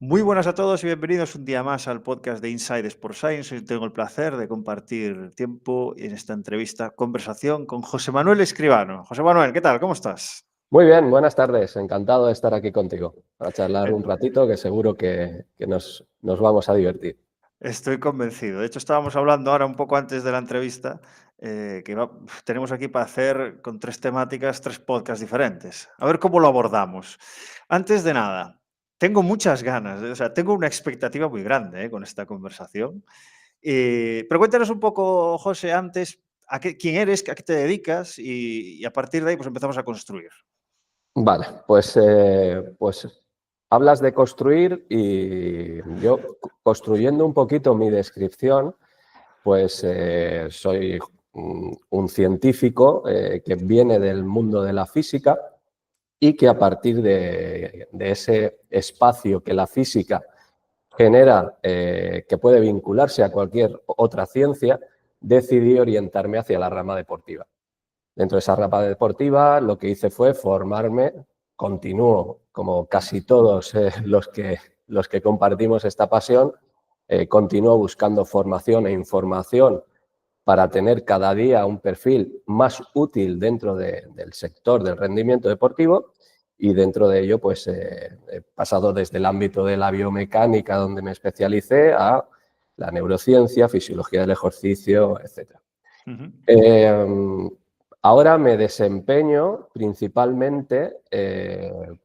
Muy buenas a todos y bienvenidos un día más al podcast de Inside Sport Science. Hoy tengo el placer de compartir tiempo en esta conversación con José Manuel Escribano. José Manuel, ¿qué tal? ¿Cómo estás? Muy bien, buenas tardes. Encantado de estar aquí contigo para charlar Eh, un ratito que seguro que nos vamos a divertir. Estoy convencido. De hecho, estábamos hablando ahora un poco antes de la entrevista tenemos aquí para hacer con tres temáticas, tres podcasts diferentes. A ver cómo lo abordamos. Antes de nada, tengo muchas ganas, o sea, tengo una expectativa muy grande con esta conversación. Pero cuéntanos un poco, José, antes, quién eres, a qué te dedicas y a partir de ahí pues empezamos a construir. Vale, pues hablas de construir y yo construyendo un poquito mi descripción, pues soy un científico que viene del mundo de la física y que a partir de ese espacio que la física genera, que puede vincularse a cualquier otra ciencia, decidí orientarme hacia la rama deportiva. Dentro de esa rama deportiva lo que hice fue formarme, continúo como casi todos los que compartimos esta pasión, continúo buscando formación e información para tener cada día un perfil más útil dentro del sector del rendimiento deportivo y dentro de ello pues he pasado desde el ámbito de la biomecánica, donde me especialicé, a la neurociencia, fisiología del ejercicio, etc. Ujú. Ahora me desempeño principalmente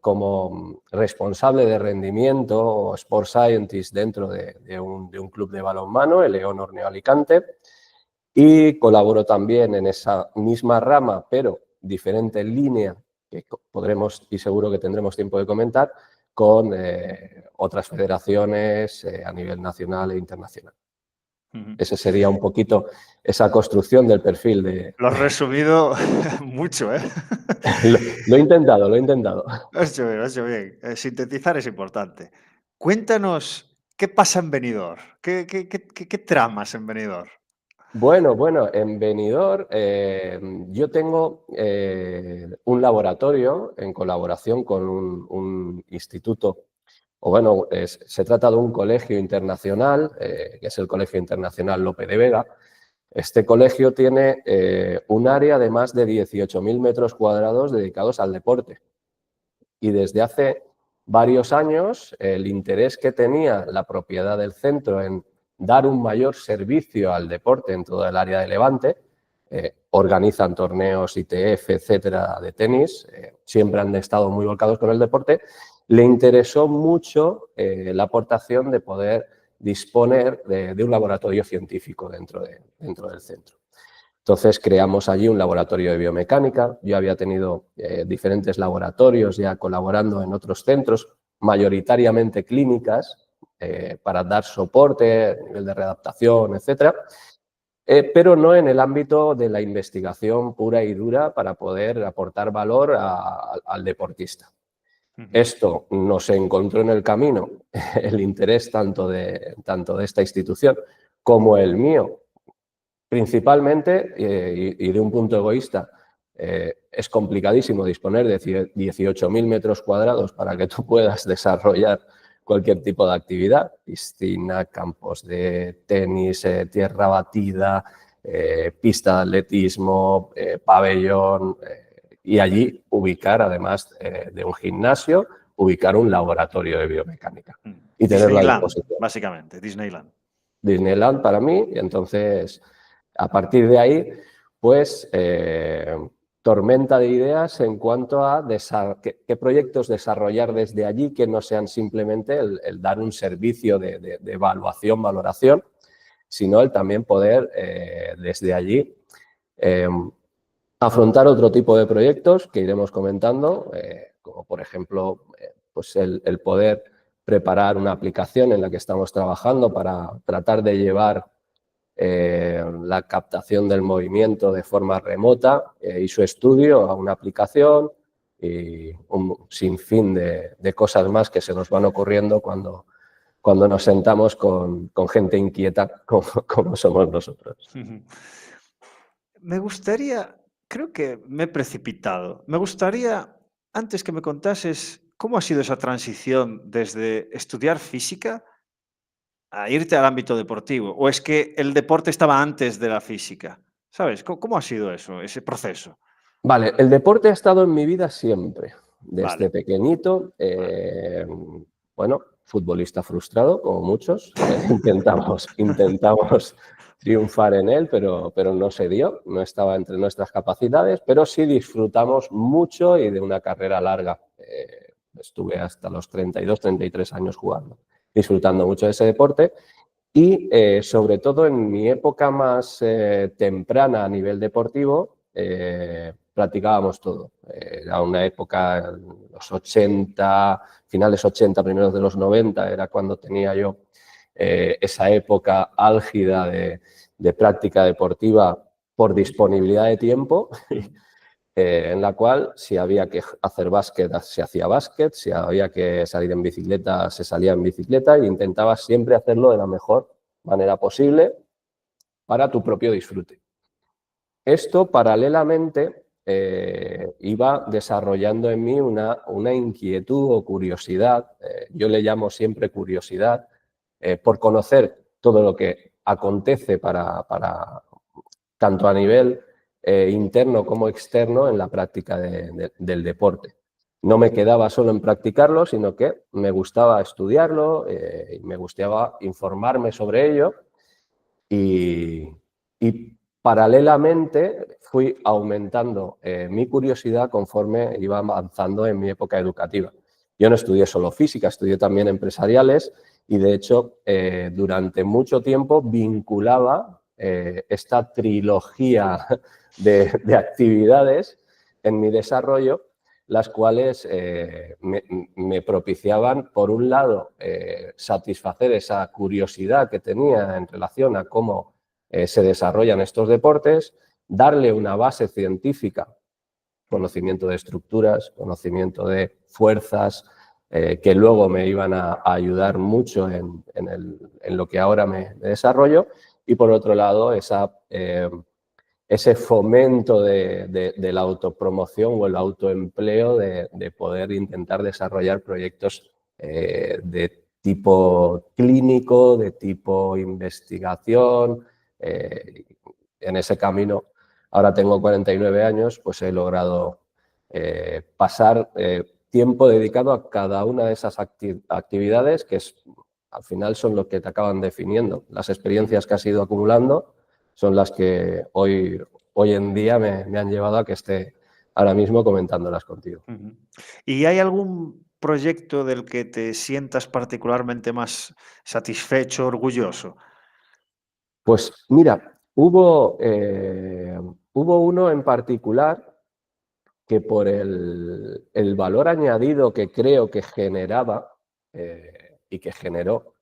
como responsable de rendimiento o Sport Scientist dentro de un club de balonmano, el León Orneo Alicante, y colaboro también en esa misma rama, pero diferente línea, que podremos y seguro que tendremos tiempo de comentar, con otras federaciones a nivel nacional e internacional. Ujú. Ese sería un poquito esa construcción del perfil de... Lo has resumido mucho, ¿eh? Lo he intentado, lo he intentado. Lo has hecho bien, lo has hecho bien. Sintetizar es importante. Cuéntanos, ¿qué pasa en Benidorm? ¿Qué tramas en Benidorm? Bueno, en Benidorm yo tengo un laboratorio en colaboración con un instituto, o bueno, se trata de un colegio internacional, que es el Colegio Internacional Lope de Vega. Este colegio tiene un área de más de 18.000 metros cuadrados dedicados al deporte. Y desde hace varios años el interés que tenía la propiedad del centro en dar un mayor servicio al deporte en todo el área de Levante, organizan torneos ITF, etcétera, de tenis, siempre han estado muy volcados con el deporte, le interesó mucho la aportación de poder disponer de un laboratorio científico dentro del centro. Entonces creamos allí un laboratorio de biomecánica. Yo había tenido diferentes laboratorios ya colaborando en otros centros, mayoritariamente clínicas, para dar soporte a nivel de readaptación, etcétera, pero no en el ámbito de la investigación pura y dura para poder aportar valor al deportista. Ujú. Esto nos encontró en el camino el interés tanto de esta institución como el mío. Principalmente, y de un punto egoísta, es complicadísimo disponer de 18.000 metros cuadrados para que tú puedas desarrollar cualquier tipo de actividad, piscina, campos de tenis, tierra batida, pista de atletismo, pabellón, y allí ubicar, además de un gimnasio, ubicar un laboratorio de biomecánica y tenerlo a Disneyland, disposición. básicamente, Disneyland. Disneyland para mí, y entonces a partir de ahí, pues tormenta de ideas en cuanto a qué proyectos desarrollar desde allí que no sean simplemente el dar un servicio de evaluación, valoración, sino el también poder desde allí eh, afrontar otro tipo de proyectos que iremos comentando, como por ejemplo pues el poder preparar una aplicación en la que estamos trabajando para tratar de llevar la captación del movimiento de forma remota y su estudio a una aplicación y un sinfín de cosas más que se nos van ocurriendo cuando nos sentamos con gente inquieta como somos nosotros. Me gustaría, creo que me he precipitado, me gustaría, antes que me contases ¿cómo ha sido esa transición desde estudiar física a irte al ámbito deportivo? ¿O es que el deporte estaba antes de la física? ¿Sabes? ¿Cómo ha sido eso, ese proceso? Vale, el deporte ha estado en mi vida siempre, Vale, desde pequeñito. vale. Bueno, futbolista frustrado, como muchos. Intentamos triunfar en él, pero no se dio, no estaba entre nuestras capacidades, pero sí disfrutamos mucho y de una carrera larga. Estuve hasta los 32, 33 años jugando, disfrutando mucho de ese deporte. Y sobre todo en mi época más temprana a nivel deportivo, practicábamos todo. Era una época, los 80, finales 80, primeros de los 90, era cuando tenía yo esa época álgida de práctica deportiva por disponibilidad de tiempo, Ujú. en la cual si había que hacer básquet, se hacía básquet, si había que salir en bicicleta, se salía en bicicleta e intentaba siempre hacerlo de la mejor manera posible para tu propio disfrute. Esto paralelamente iba desarrollando en mí una inquietud o curiosidad, yo le llamo siempre curiosidad, por conocer todo lo que acontece para tanto a nivel interno como externo en la práctica del deporte. No me quedaba solo en practicarlo, sino que me gustaba estudiarlo y me gustaba informarme sobre ello y, y paralelamente fui aumentando mi curiosidad conforme iba avanzando en mi época educativa. Yo no estudié solo física, estudié también empresariales y de hecho durante mucho tiempo vinculaba esta trilogía de actividades en mi desarrollo, las cuales me propiciaban, por un lado, satisfacer esa curiosidad que tenía en relación a cómo se desarrollan estos deportes, darle una base científica, conocimiento de estructuras, conocimiento de fuerzas, que luego me iban a ayudar mucho en lo que ahora me desarrollo, y por otro lado, ese fomento de la autopromoción o el autoempleo de poder intentar desarrollar proyectos de tipo clínico, de tipo investigación. En ese camino, ahora tengo 49 años, pues he logrado pasar tiempo dedicado a cada una de esas actividades que al final son lo que te acaban definiendo. Las experiencias que has ido acumulando son las que hoy en día me han llevado a que esté ahora mismo comentándolas contigo. Ujú. ¿Y hay algún proyecto del que te sientas particularmente más satisfecho, orgulloso? Pues mira, hubo uno en particular que por el valor añadido que creo que generaba y que generó,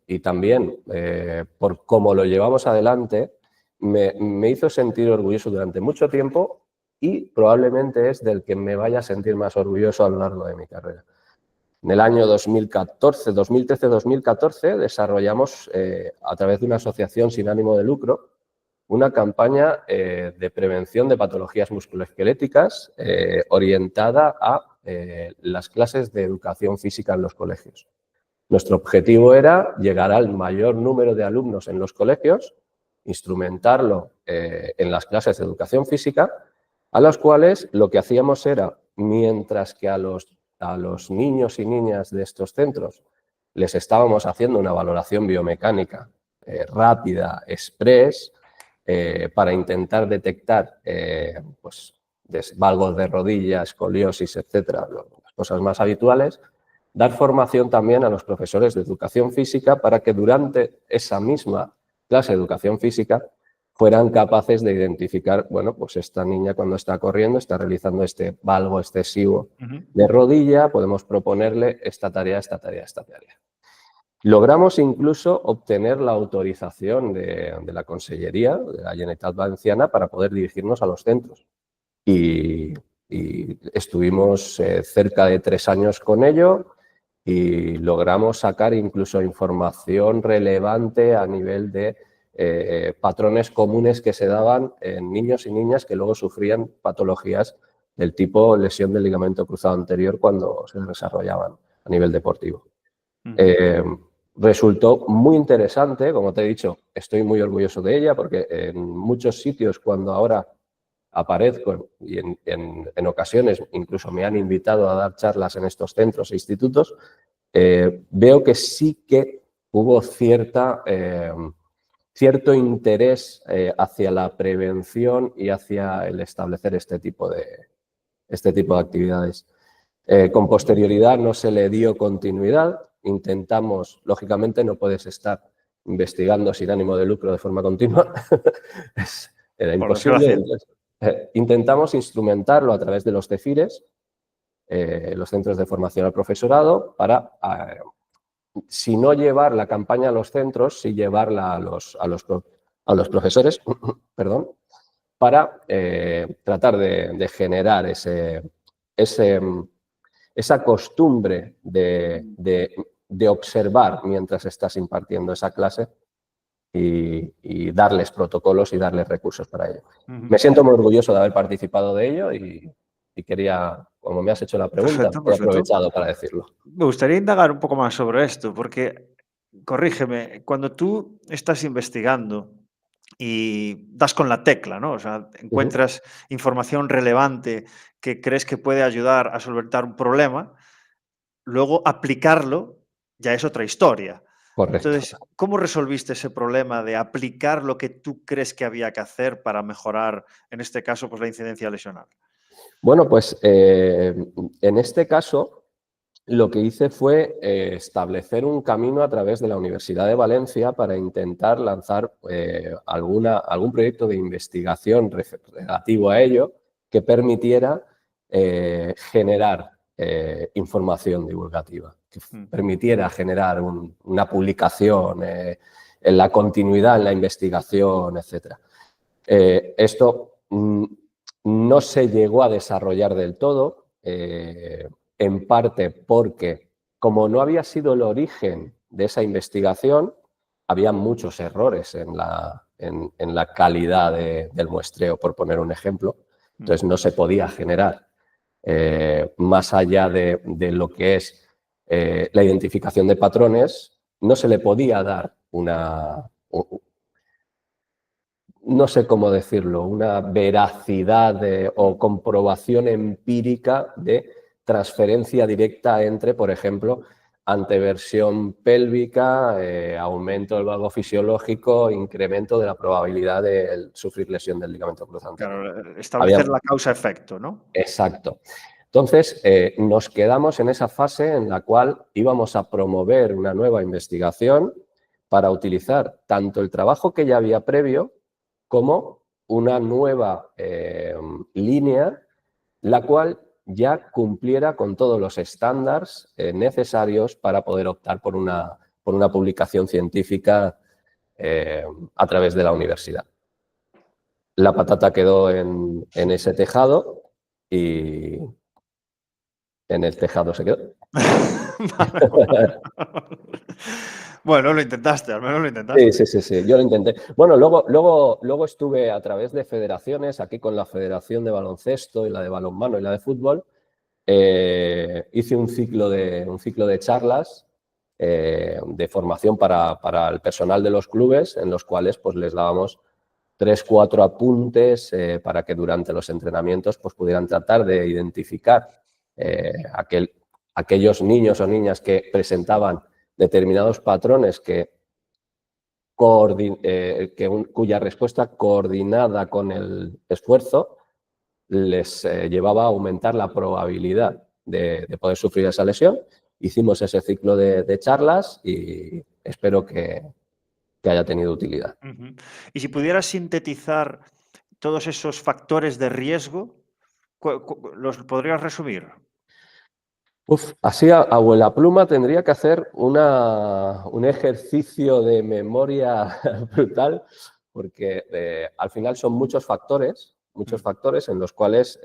y también por cómo lo llevamos adelante, me hizo sentir orgulloso durante mucho tiempo y probablemente es del que me vaya a sentir más orgulloso a lo largo de mi carrera. En el año 2013-2014 desarrollamos, a través de una asociación sin ánimo de lucro, una campaña de prevención de patologías musculoesqueléticas orientada a las clases de educación física en los colegios. Nuestro objetivo era llegar al mayor número de alumnos en los colegios, instrumentarlo en las clases de educación física, a los cuales lo que hacíamos era, mientras que a los niños y niñas de estos centros les estábamos haciendo una valoración biomecánica rápida, express, para intentar detectar pues, valgos de rodilla, escoliosis, etcétera, las cosas más habituales, dar formación también a los profesores de educación física para que durante esa misma clase de educación física fueran capaces de identificar, bueno, pues esta niña cuando está corriendo está realizando este valgo excesivo Ujú. de rodilla, podemos proponerle esta tarea, esta tarea, esta tarea. Logramos incluso obtener la autorización de la Consellería, de la Generalitat Valenciana, para poder dirigirnos a los centros. Y, y estuvimos cerca de 3 años con ello y logramos sacar incluso información relevante a nivel de patrones comunes que se daban en niños y niñas que luego sufrían patologías del tipo lesión del ligamento cruzado anterior cuando se desarrollaban a nivel deportivo. Resultó muy interesante, como te he dicho, estoy muy orgulloso de ella porque en muchos sitios cuando ahora aparezco y en ocasiones incluso me han invitado a dar charlas en estos centros e institutos, veo que sí que hubo cierto interés hacia la prevención y hacia el establecer este tipo de actividades. Con posterioridad no se le dio continuidad. Intentamos, lógicamente no puedes estar investigando sin ánimo de lucro de forma continua, era imposible. Entonces, intentamos instrumentarlo a través de los CEFIRES, los centros de formación al profesorado, para, si no llevar la campaña a los centros, sí llevarla a los profesores, perdón, para tratar de generar esa costumbre de observar mientras estás impartiendo esa clase y darles protocolos y darles recursos para ello. Me siento muy orgulloso de haber participado de ello y quería, como me has hecho la pregunta, he aprovechado para decirlo. Me gustaría indagar un poco más sobre esto, porque, corrígeme, cuando tú estás investigando y das con la tecla, ¿no? O sea, encuentras información relevante que crees que puede ayudar a solventar un problema, luego aplicarlo ya es otra historia. Correcto. Entonces, ¿cómo resolviste ese problema de aplicar lo que tú crees que había que hacer para mejorar, en este caso, pues la incidencia lesional? Bueno, pues en este caso lo que hice fue establecer un camino a través de la Universidad de Valencia para intentar lanzar algún proyecto de investigación relativo a ello que permitiera generar información divulgativa, que permitiera generar una publicación en la continuidad, en la investigación, etc. Esto no se llegó a desarrollar del todo, en parte porque, como no había sido el origen de esa investigación, había muchos errores en la calidad del muestreo, por poner un ejemplo. Entonces no se podía generar, más allá de lo que es la identificación de patrones, no se le podía dar no sé cómo decirlo, una veracidad o comprobación empírica de transferencia directa entre, por ejemplo, anteversión pélvica, aumento del valgo fisiológico, incremento de la probabilidad de sufrir lesión del ligamento cruzado. Claro, establecer la causa-efecto, ¿no? Exacto. Entonces, nos quedamos en esa fase en la cual íbamos a promover una nueva investigación para utilizar tanto el trabajo que ya había previo como una nueva línea, la cual ya cumpliera con todos los estándares necesarios para poder optar por una publicación científica a través de la universidad. La patata quedó en ese tejado y en el tejado se quedó. Bueno, lo intentaste, al menos lo intentaste. Sí, yo lo intenté. Bueno, luego estuve a través de federaciones, aquí con la Federación de Baloncesto y la de Balonmano y la de Fútbol, hice un ciclo de charlas de formación para el personal de los clubes, en los cuales pues, les dábamos 3-4 apuntes para que durante los entrenamientos pues, pudieran tratar de identificar aquellos niños o niñas que presentaban determinados patrones cuya respuesta coordinada con el esfuerzo les llevaba a aumentar la probabilidad de poder sufrir esa lesión. Hicimos ese ciclo de charlas y espero que haya tenido utilidad. Y si pudieras sintetizar todos esos factores de riesgo, ¿los podrías resumir? Así a vuela pluma tendría que hacer un ejercicio de memoria brutal porque al final son muchos factores en los cuales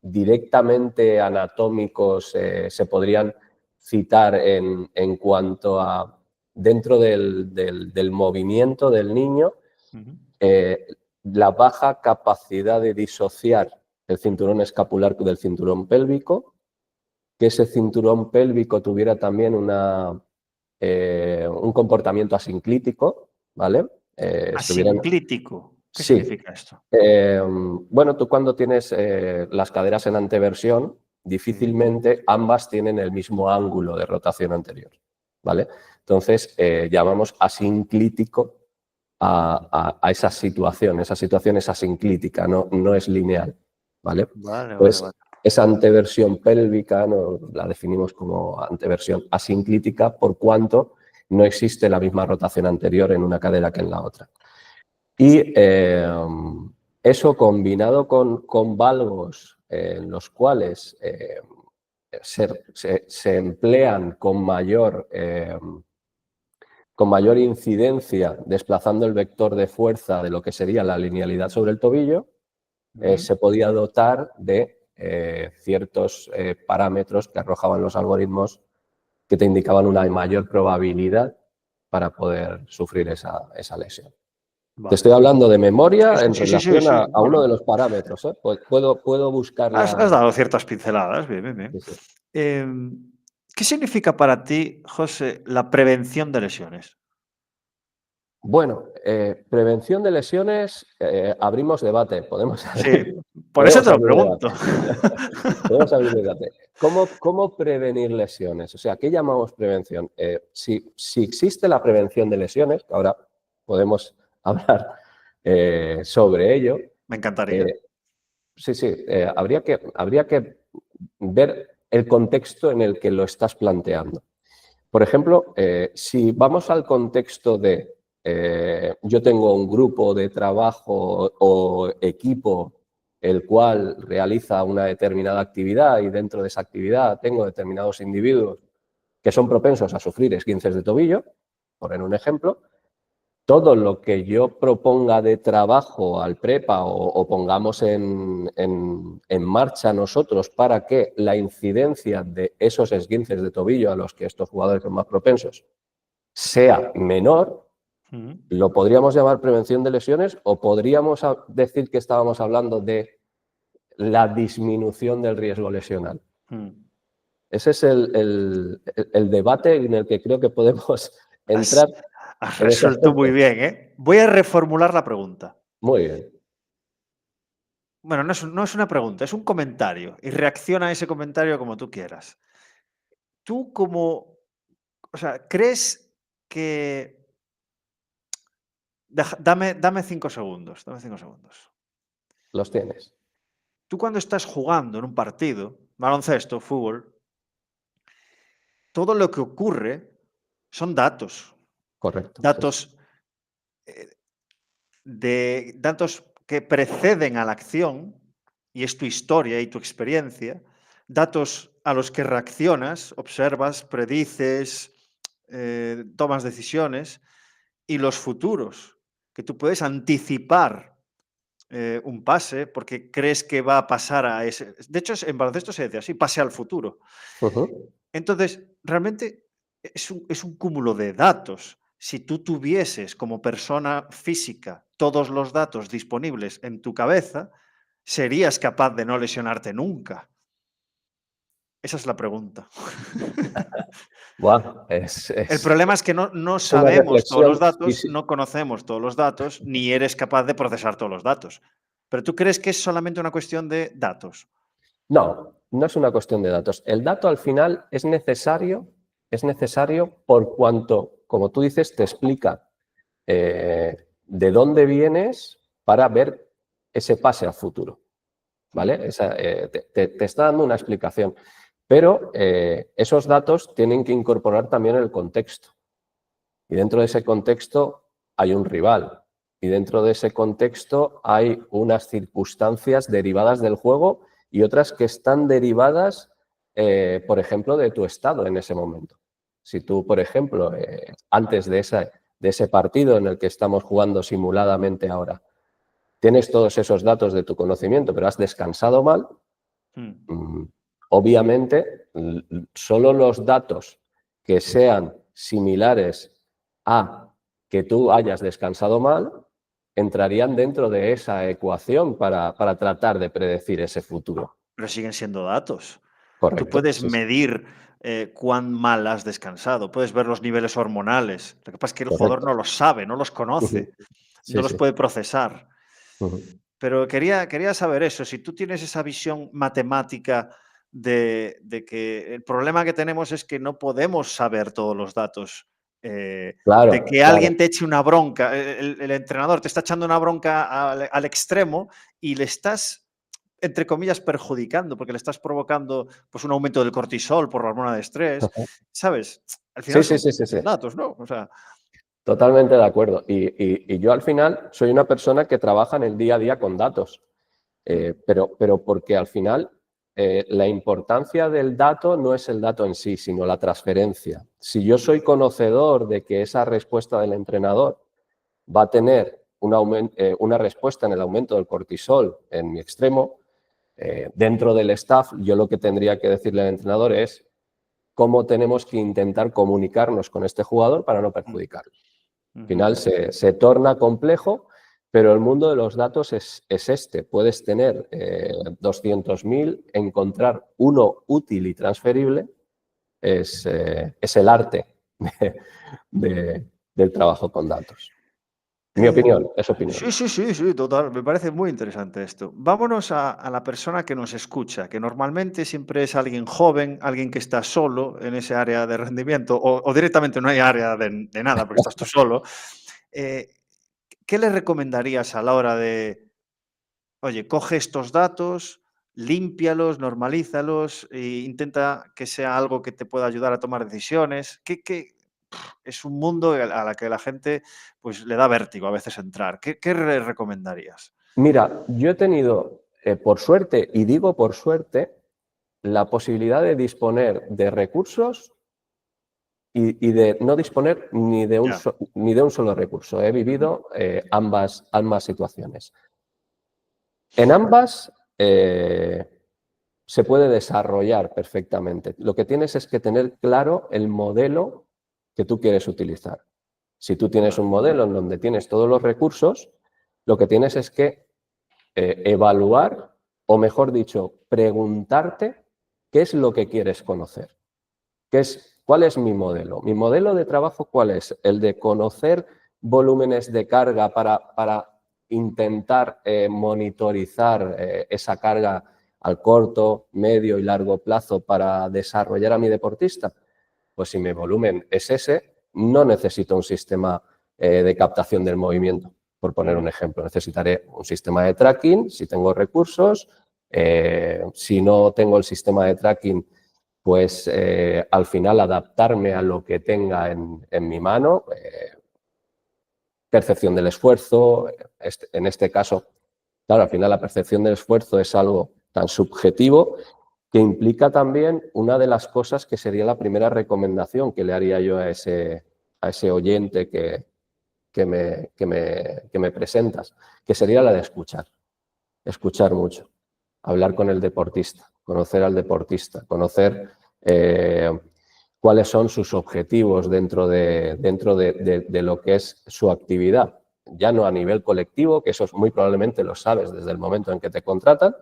directamente anatómicos se podrían citar en cuanto a dentro del movimiento del niño, la baja capacidad de disociar el cinturón escapular del cinturón pélvico, que ese cinturón pélvico tuviera también un comportamiento asinclítico, ¿vale? Asinclítico. ¿Qué Sí. significa esto? Bueno, tú cuando tienes las caderas en anteversión, difícilmente ambas tienen el mismo ángulo de rotación anterior, ¿vale? Entonces, llamamos asinclítico a esa situación. Esa situación es asinclítica, no es lineal, ¿vale? Vale, vale, Pues vale. esa anteversión pélvica la definimos como anteversión asinclítica por cuanto no existe la misma rotación anterior en una cadera que en la otra. Y eso combinado con valgos en los cuales se emplean con mayor incidencia desplazando el vector de fuerza de lo que sería la linealidad sobre el tobillo, se podía dotar de ciertos parámetros que arrojaban los algoritmos que te indicaban una mayor probabilidad para poder sufrir esa lesión. Te estoy Vale. hablando de memoria Sí, en sí, sí, sí, relación sí. a uno de Bueno, los parámetros. Puedo buscarla. has dado ciertas pinceladas. Bien, bien, bien. Sí, sí. ¿Qué significa para ti, José, la prevención de lesiones? Bueno, prevención de lesiones, abrimos debate. Sí, por eso Podemos te lo abrir debate. pregunto. Podemos abrir debate. ¿Cómo prevenir lesiones? O sea, ¿qué llamamos prevención? Si existe la prevención de lesiones, que ahora podemos hablar sobre ello, Me encantaría. sí, habría que ver el contexto en el que lo estás planteando. Por ejemplo, si vamos al contexto de yo tengo un grupo de trabajo o equipo el cual realiza una determinada actividad y dentro de esa actividad tengo determinados individuos que son propensos a sufrir esguinces de tobillo, por poner un ejemplo, todo lo que yo proponga de trabajo al prepa o pongamos en marcha nosotros para que la incidencia de esos esguinces de tobillo a los que estos jugadores son más propensos sea menor, Mm, ¿lo podríamos llamar prevención de lesiones o podríamos decir que estábamos hablando de la disminución del riesgo lesional? mm. Ese es el debate en el que creo que podemos Has, entrar has en ese resuelto muy aspecto. bien, ¿eh? Voy a reformular la pregunta. Muy bien. Bueno, no es una pregunta, es un comentario. Y reacciona a ese comentario como tú quieras. Tú como, o sea, ¿crees que... dame 5 segundos, dame 5 segundos. Los tienes. Tú cuando estás jugando en un partido, baloncesto, fútbol, todo lo que ocurre son datos. Correcto. Sí, sí. Datos, eh, datos que preceden a la acción, y es tu historia y tu experiencia, datos a los que reaccionas, observas, predices, tomas decisiones, y los futuros, que tú puedes anticipar un pase porque crees que va a pasar a ese. De hecho, en baloncesto se dice así, pase al futuro. Ujú. Entonces, realmente es un cúmulo de datos. Si tú tuvieses como persona física todos los datos disponibles en tu cabeza, serías capaz de no lesionarte nunca. Esa es la pregunta. Buah, El problema es que no es una sabemos todos los reflexión. Sí, datos, sí. no conocemos todos los datos, ni eres capaz de procesar todos los datos. Pero tú crees que es solamente una cuestión de datos. No es una cuestión de datos. El dato al final es necesario por cuanto, como tú dices, te explica de dónde vienes para ver ese pase al futuro. ¿Vale? Te está dando una explicación. Pero esos datos tienen que incorporar también el contexto. Y dentro de ese contexto hay un rival. Y dentro de ese contexto hay unas circunstancias derivadas del juego y otras que están derivadas, por ejemplo, de tu estado en ese momento. Si tú, por ejemplo, antes de ese partido en el que estamos jugando simuladamente ahora, tienes todos esos datos de tu conocimiento, pero has descansado mal, Mm, obviamente, solo los datos que sean similares a que tú hayas descansado mal entrarían dentro de esa ecuación para tratar de predecir ese futuro. Pero siguen siendo datos. Tú Correcto, puedes sí, sí, medir cuán mal has descansado, puedes ver los niveles hormonales. Lo que pasa es que el jugador correcto. no los sabe, no los Ujú. conoce, no Sí, los sí. puede procesar. Ujú. Pero quería saber eso, si tú tienes esa visión matemática de que el problema que tenemos es que no podemos saber todos los datos, de Claro, que claro. alguien te eche una bronca, el entrenador te está echando una bronca al extremo y le estás, entre comillas, perjudicando, porque le estás provocando pues, un aumento del cortisol por la hormona de estrés, ¿sabes? Al final Sí, sí, sí, sí, son sí. datos, ¿no? O sea, Totalmente de acuerdo. Y yo al final soy una persona que trabaja en el día a día con datos, pero porque al final la importancia del dato no es el dato en sí, sino la transferencia. Si yo soy conocedor de que esa respuesta del entrenador va a tener una respuesta en el aumento del cortisol en mi extremo, dentro del staff, yo lo que tendría que decirle al entrenador es cómo tenemos que intentar comunicarnos con este jugador para no mm, perjudicarlo. Al ujú, final se torna complejo, pero el mundo de los datos es este. Puedes tener 200.000, encontrar uno útil y transferible es el arte de- del trabajo con datos. Mi Eh, opinión, es opinión. sí, sí, sí, sí, total. Me parece muy interesante esto. Vámonos a la persona que nos escucha, que normalmente siempre es alguien joven, alguien que está solo en ese área de rendimiento, o directamente no hay área de nada porque estás tú solo. Eh, ¿Qué le recomendarías a la hora de, oye, coge estos datos, límpialos, normalízalos e intenta que sea algo que te pueda ayudar a tomar decisiones? Es un mundo a la que la gente pues, le da vértigo a veces entrar. ¿Qué le recomendarías? Mira, yo he tenido, por suerte, y digo por suerte, la posibilidad de disponer de recursos y de no disponer Ya. ni de un solo recurso. He Ujú, vivido ambas situaciones. En ambas se puede desarrollar perfectamente. Lo que tienes es que tener claro el modelo que tú quieres utilizar. Si tú tienes vale. un modelo en donde tienes todos los recursos, lo que tienes es que evaluar, o mejor dicho, preguntarte qué es lo que quieres conocer. ¿Cuál es mi modelo? Mi modelo de trabajo, ¿cuál es? El de conocer volúmenes de carga para intentar monitorizar esa carga al corto, medio y largo plazo para desarrollar a mi deportista. Pues si mi volumen es ese, no necesito un sistema de captación del movimiento. Por poner un ejemplo, necesitaré un sistema de tracking si tengo recursos. Si no tengo el sistema de tracking, pues al final adaptarme a lo que tenga en mi mano, percepción del esfuerzo, en este caso, claro, al final la percepción del esfuerzo es algo tan subjetivo que implica también una de las cosas que sería la primera recomendación que le haría yo a ese oyente que me presentas, que sería la de escuchar mucho, hablar con el deportista, conocer al deportista, conocer cuáles son sus objetivos dentro de lo que es su actividad. Ya no a nivel colectivo, que eso muy probablemente lo sabes desde el momento en que te contratan.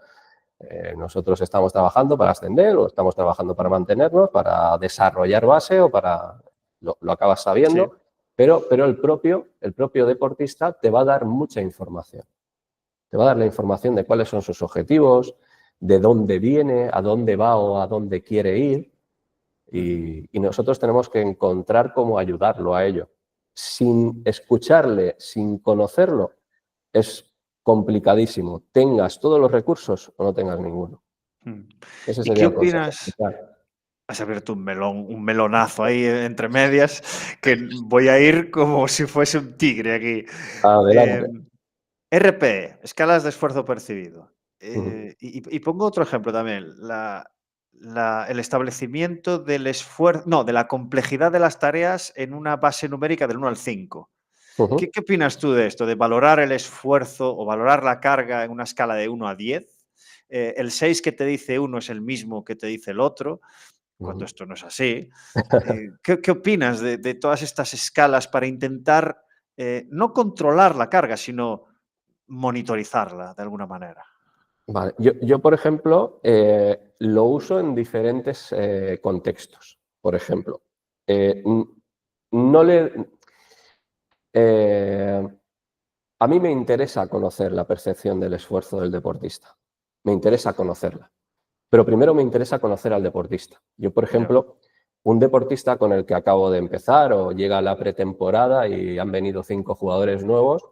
Nosotros estamos trabajando para ascender o estamos trabajando para mantenernos, para desarrollar base o para... Lo acabas Sí. sabiendo, pero el propio deportista te va a dar mucha información. Te va a dar la información de cuáles son sus objetivos, de dónde viene, a dónde va o a dónde quiere ir. Y nosotros tenemos que encontrar cómo ayudarlo a ello. Sin escucharle, sin conocerlo, es complicadísimo. Tengas todos los recursos o no tengas ninguno. Mm. Ese ¿Y qué sería el consejo opinas? principal. Has abierto un melón, un melonazo ahí entre medias, que voy a ir como si fuese un tigre aquí. Adelante. Em, RPE, escalas de esfuerzo percibido. Ujú, Y pongo otro ejemplo también, el establecimiento del esfuerzo, no, de la complejidad de las tareas en una base numérica del 1 al 5. ¿Qué, ujú, qué opinas tú de esto? De valorar el esfuerzo o valorar la carga en una escala de 1 a 10. El 6 que te dice uno es el mismo que te dice el otro, cuando ujú. esto no es así. ¿Qué opinas de todas estas escalas para intentar no controlar la carga, sino monitorizarla de alguna manera. Vale. Yo, por ejemplo, lo uso en diferentes contextos. Por ejemplo, no le, a mí me interesa conocer la percepción del esfuerzo del deportista. Me interesa conocerla. Pero primero me interesa conocer al deportista. Yo, por ejemplo, un deportista con el que acabo de empezar o llega a la pretemporada y han venido 5 jugadores nuevos,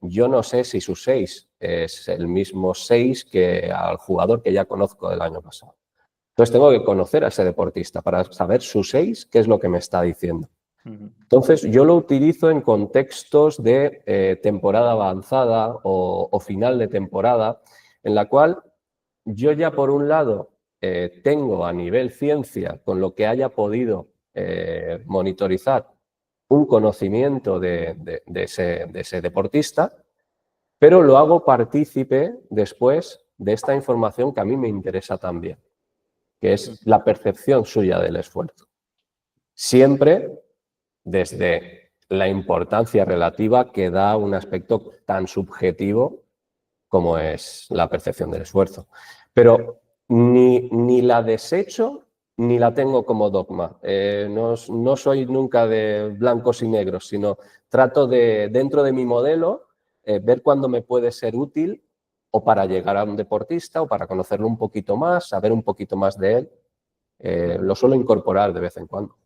yo no sé si su 6 es el mismo 6 que al jugador que ya conozco del año pasado. Entonces tengo que conocer a ese deportista para saber su 6 qué es lo que me está diciendo. Entonces yo lo utilizo en contextos de temporada avanzada o final de temporada, en la cual yo ya por un lado tengo a nivel ciencia, con lo que haya podido monitorizar, un conocimiento de ese deportista, pero lo hago partícipe después de esta información que a mí me interesa también, que es la percepción suya del esfuerzo. Siempre desde la importancia relativa que da un aspecto tan subjetivo como es la percepción del esfuerzo. Pero ni la desecho ni la tengo como dogma. No soy nunca de blancos y negros, sino trato de, dentro de mi modelo, ver cuándo me puede ser útil o para llegar a un deportista o para conocerlo un poquito más, saber un poquito más de él. Lo suelo incorporar de vez en cuando.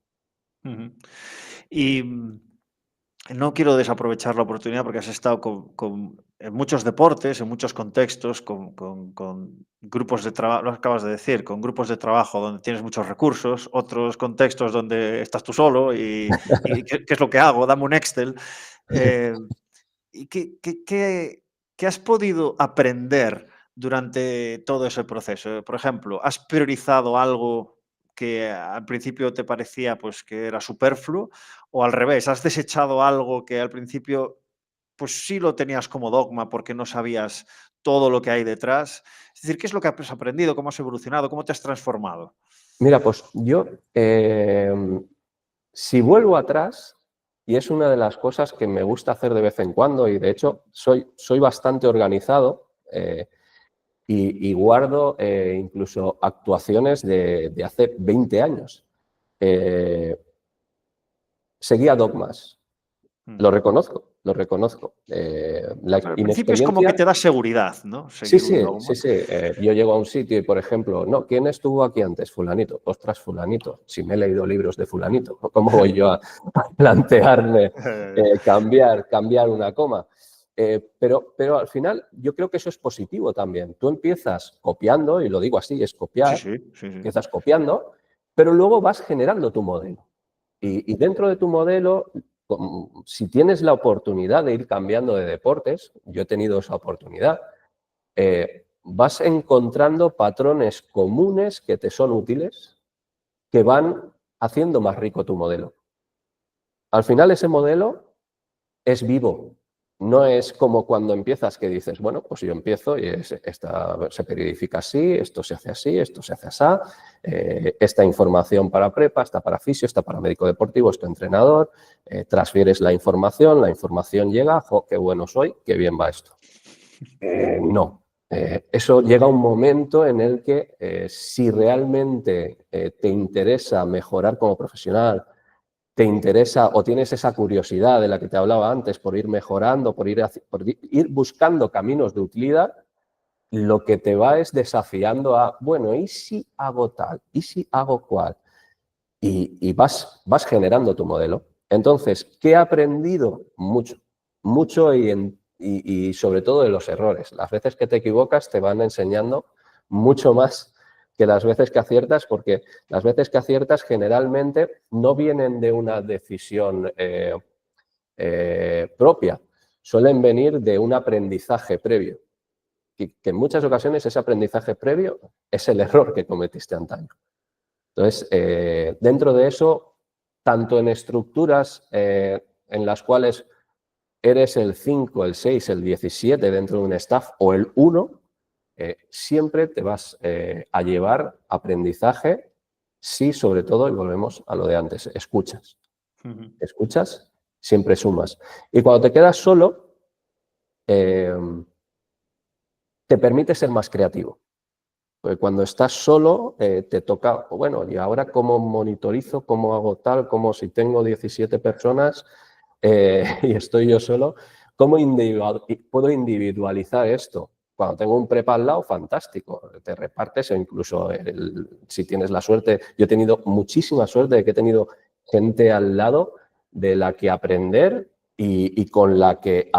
Y no quiero desaprovechar la oportunidad porque has estado en muchos deportes, en muchos contextos, con grupos de trabajo, lo acabas de decir, con grupos de trabajo donde tienes muchos recursos, otros contextos donde estás tú solo y ¿qué es lo que hago? Dame un Excel. Eh, ¿Y qué has podido aprender durante todo ese proceso? Por ejemplo, ¿has priorizado algo que al principio te parecía pues, que era superfluo? ¿O al revés, has desechado algo que al principio pues sí lo tenías como dogma porque no sabías todo lo que hay detrás? Es decir, ¿qué es lo que has aprendido? ¿Cómo has evolucionado? ¿Cómo te has transformado? Mira, pues yo, si vuelvo atrás, y es una de las cosas que me gusta hacer de vez en cuando, y de hecho soy bastante organizado y guardo incluso actuaciones de hace 20 años. Seguía dogmas, Mm. lo reconozco, lo reconozco. La Al principio es como que inexperiencia. te da seguridad, ¿no? Sí, Seguir un sí, sí, dogma. sí. Yo llego a un sitio y, por ejemplo, no, ¿quién estuvo aquí antes? Fulanito. Ostras, fulanito. Si me he leído libros de fulanito, ¿cómo voy yo a plantearme cambiar una coma? Pero al final yo creo que eso es positivo también. Tú empiezas copiando, y lo digo así, es Sí, copiar, sí, sí, sí. empiezas copiando, pero luego vas generando tu modelo. Y dentro de tu modelo, si tienes la oportunidad de ir cambiando de deportes, yo he tenido esa oportunidad, vas encontrando patrones comunes que te son útiles, que van haciendo más rico tu modelo. Al final ese modelo es vivo, no es como cuando empiezas que dices, bueno, pues yo empiezo y esta se periodifica así, esto se hace así, esto se hace así, esta información para prepa, esta para fisio, esta para médico deportivo, esto entrenador, transfieres la información llega, jo, qué bueno soy, qué bien va esto. No. Eso llega a un momento en el que si realmente te interesa mejorar como profesional, te interesa o tienes esa curiosidad de la que te hablaba antes por ir mejorando, por ir buscando caminos de utilidad, lo que te va es desafiando a, bueno, ¿y si hago tal? ¿Y si hago cual? Y vas generando tu modelo. Entonces, ¿qué he aprendido? Mucho, mucho y sobre todo de los errores. Las veces que te equivocas te van enseñando mucho más que las veces que aciertas, porque las veces que aciertas generalmente no vienen de una decisión propia, suelen venir de un aprendizaje previo, que en muchas ocasiones ese aprendizaje previo es el error que cometiste antaño. Entonces, dentro de eso, tanto en estructuras en las cuales eres el 5, el 6, el 17 dentro de un staff o el 1, siempre te vas a llevar aprendizaje si, sobre todo, y volvemos a lo de antes, escuchas. Ujú. Escuchas siempre sumas. Y cuando te quedas solo, te permite ser más creativo. Porque cuando estás solo, te toca, bueno, ¿y ahora cómo monitorizo? ¿Cómo hago tal? ¿Cómo si tengo 17 personas y estoy yo solo? ¿Cómo puedo individualizar esto? Cuando tengo un prepa al lado, fantástico, te repartes o incluso si tienes la suerte. Yo he tenido muchísima suerte de que he tenido gente al lado de la que aprender y con la que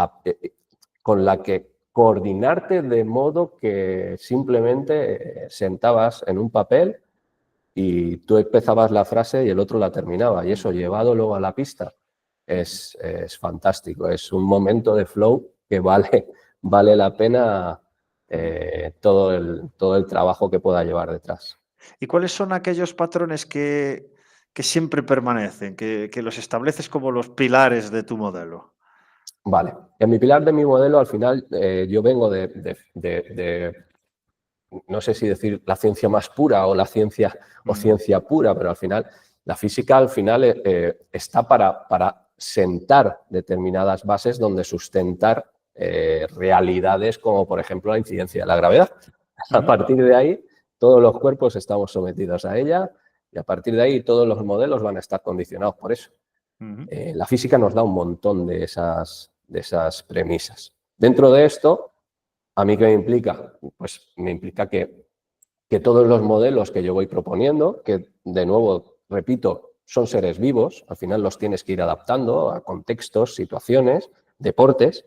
coordinarte de modo que simplemente sentabas en un papel y tú empezabas la frase y el otro la terminaba. Y eso llevado luego a la pista es fantástico. Es un momento de flow que vale la pena todo el trabajo que pueda llevar detrás. ¿Y cuáles son aquellos patrones que siempre permanecen, que los estableces como los pilares de tu modelo? Vale. En mi pilar de mi modelo, al final, yo vengo no sé si decir la ciencia más pura o ciencia pura, pero al final la física al final está para sentar determinadas bases donde sustentar realidades como por ejemplo la incidencia de la gravedad. A partir de ahí todos los cuerpos estamos sometidos a ella y a partir de ahí todos los modelos van a estar condicionados por eso. La física nos da un montón de esas premisas. Dentro de esto, ¿a mí qué me implica? Pues me implica que todos los modelos que yo voy proponiendo, que de nuevo, repito, son seres vivos, al final los tienes que ir adaptando a contextos, situaciones, deportes,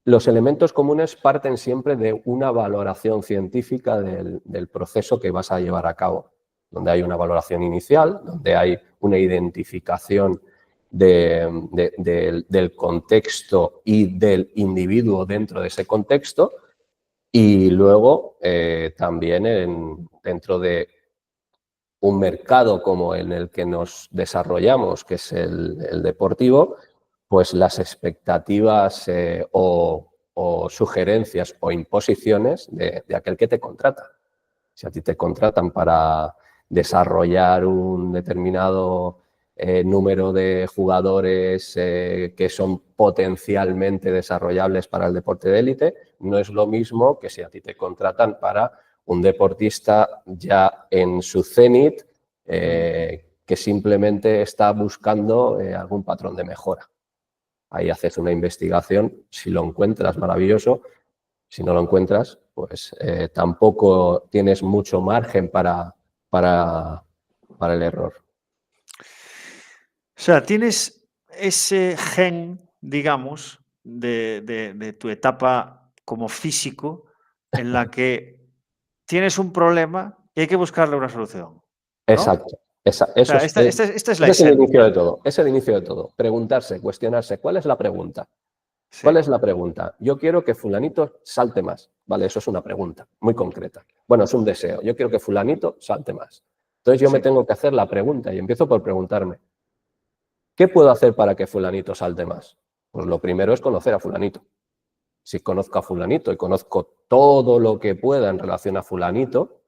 los elementos comunes parten siempre de una valoración científica del proceso que vas a llevar a cabo, donde hay una valoración inicial, donde hay una identificación del contexto y del individuo dentro de ese contexto y luego también dentro de un mercado como en el que nos desarrollamos, que es el deportivo, pues las expectativas o sugerencias o imposiciones de aquel que te contrata. Si a ti te contratan para desarrollar un determinado número de jugadores que son potencialmente desarrollables para el deporte de élite, no es lo mismo que si a ti te contratan para un deportista ya en su cenit que simplemente está buscando algún patrón de mejora. Ahí haces una investigación, si lo encuentras, maravilloso. Si no lo encuentras, pues tampoco tienes mucho margen para el error. O sea, tienes ese gen, digamos, de tu etapa como físico en la que tienes un problema y hay que buscarle una solución, ¿no? Exacto. O sea, esta es la Ese es el inicio de esencia. todo. Es el inicio de todo. Preguntarse, cuestionarse, ¿cuál es la pregunta? Sí. ¿Cuál es la pregunta? Yo quiero que fulanito salte más. Vale, eso es una pregunta muy concreta. Bueno, es un deseo. Yo quiero que fulanito salte más. Entonces yo me Sí. tengo que hacer la pregunta y empiezo por preguntarme, ¿qué puedo hacer para que fulanito salte más? Pues lo primero es conocer a fulanito. Si conozco a fulanito y conozco todo lo que pueda en relación a fulanito,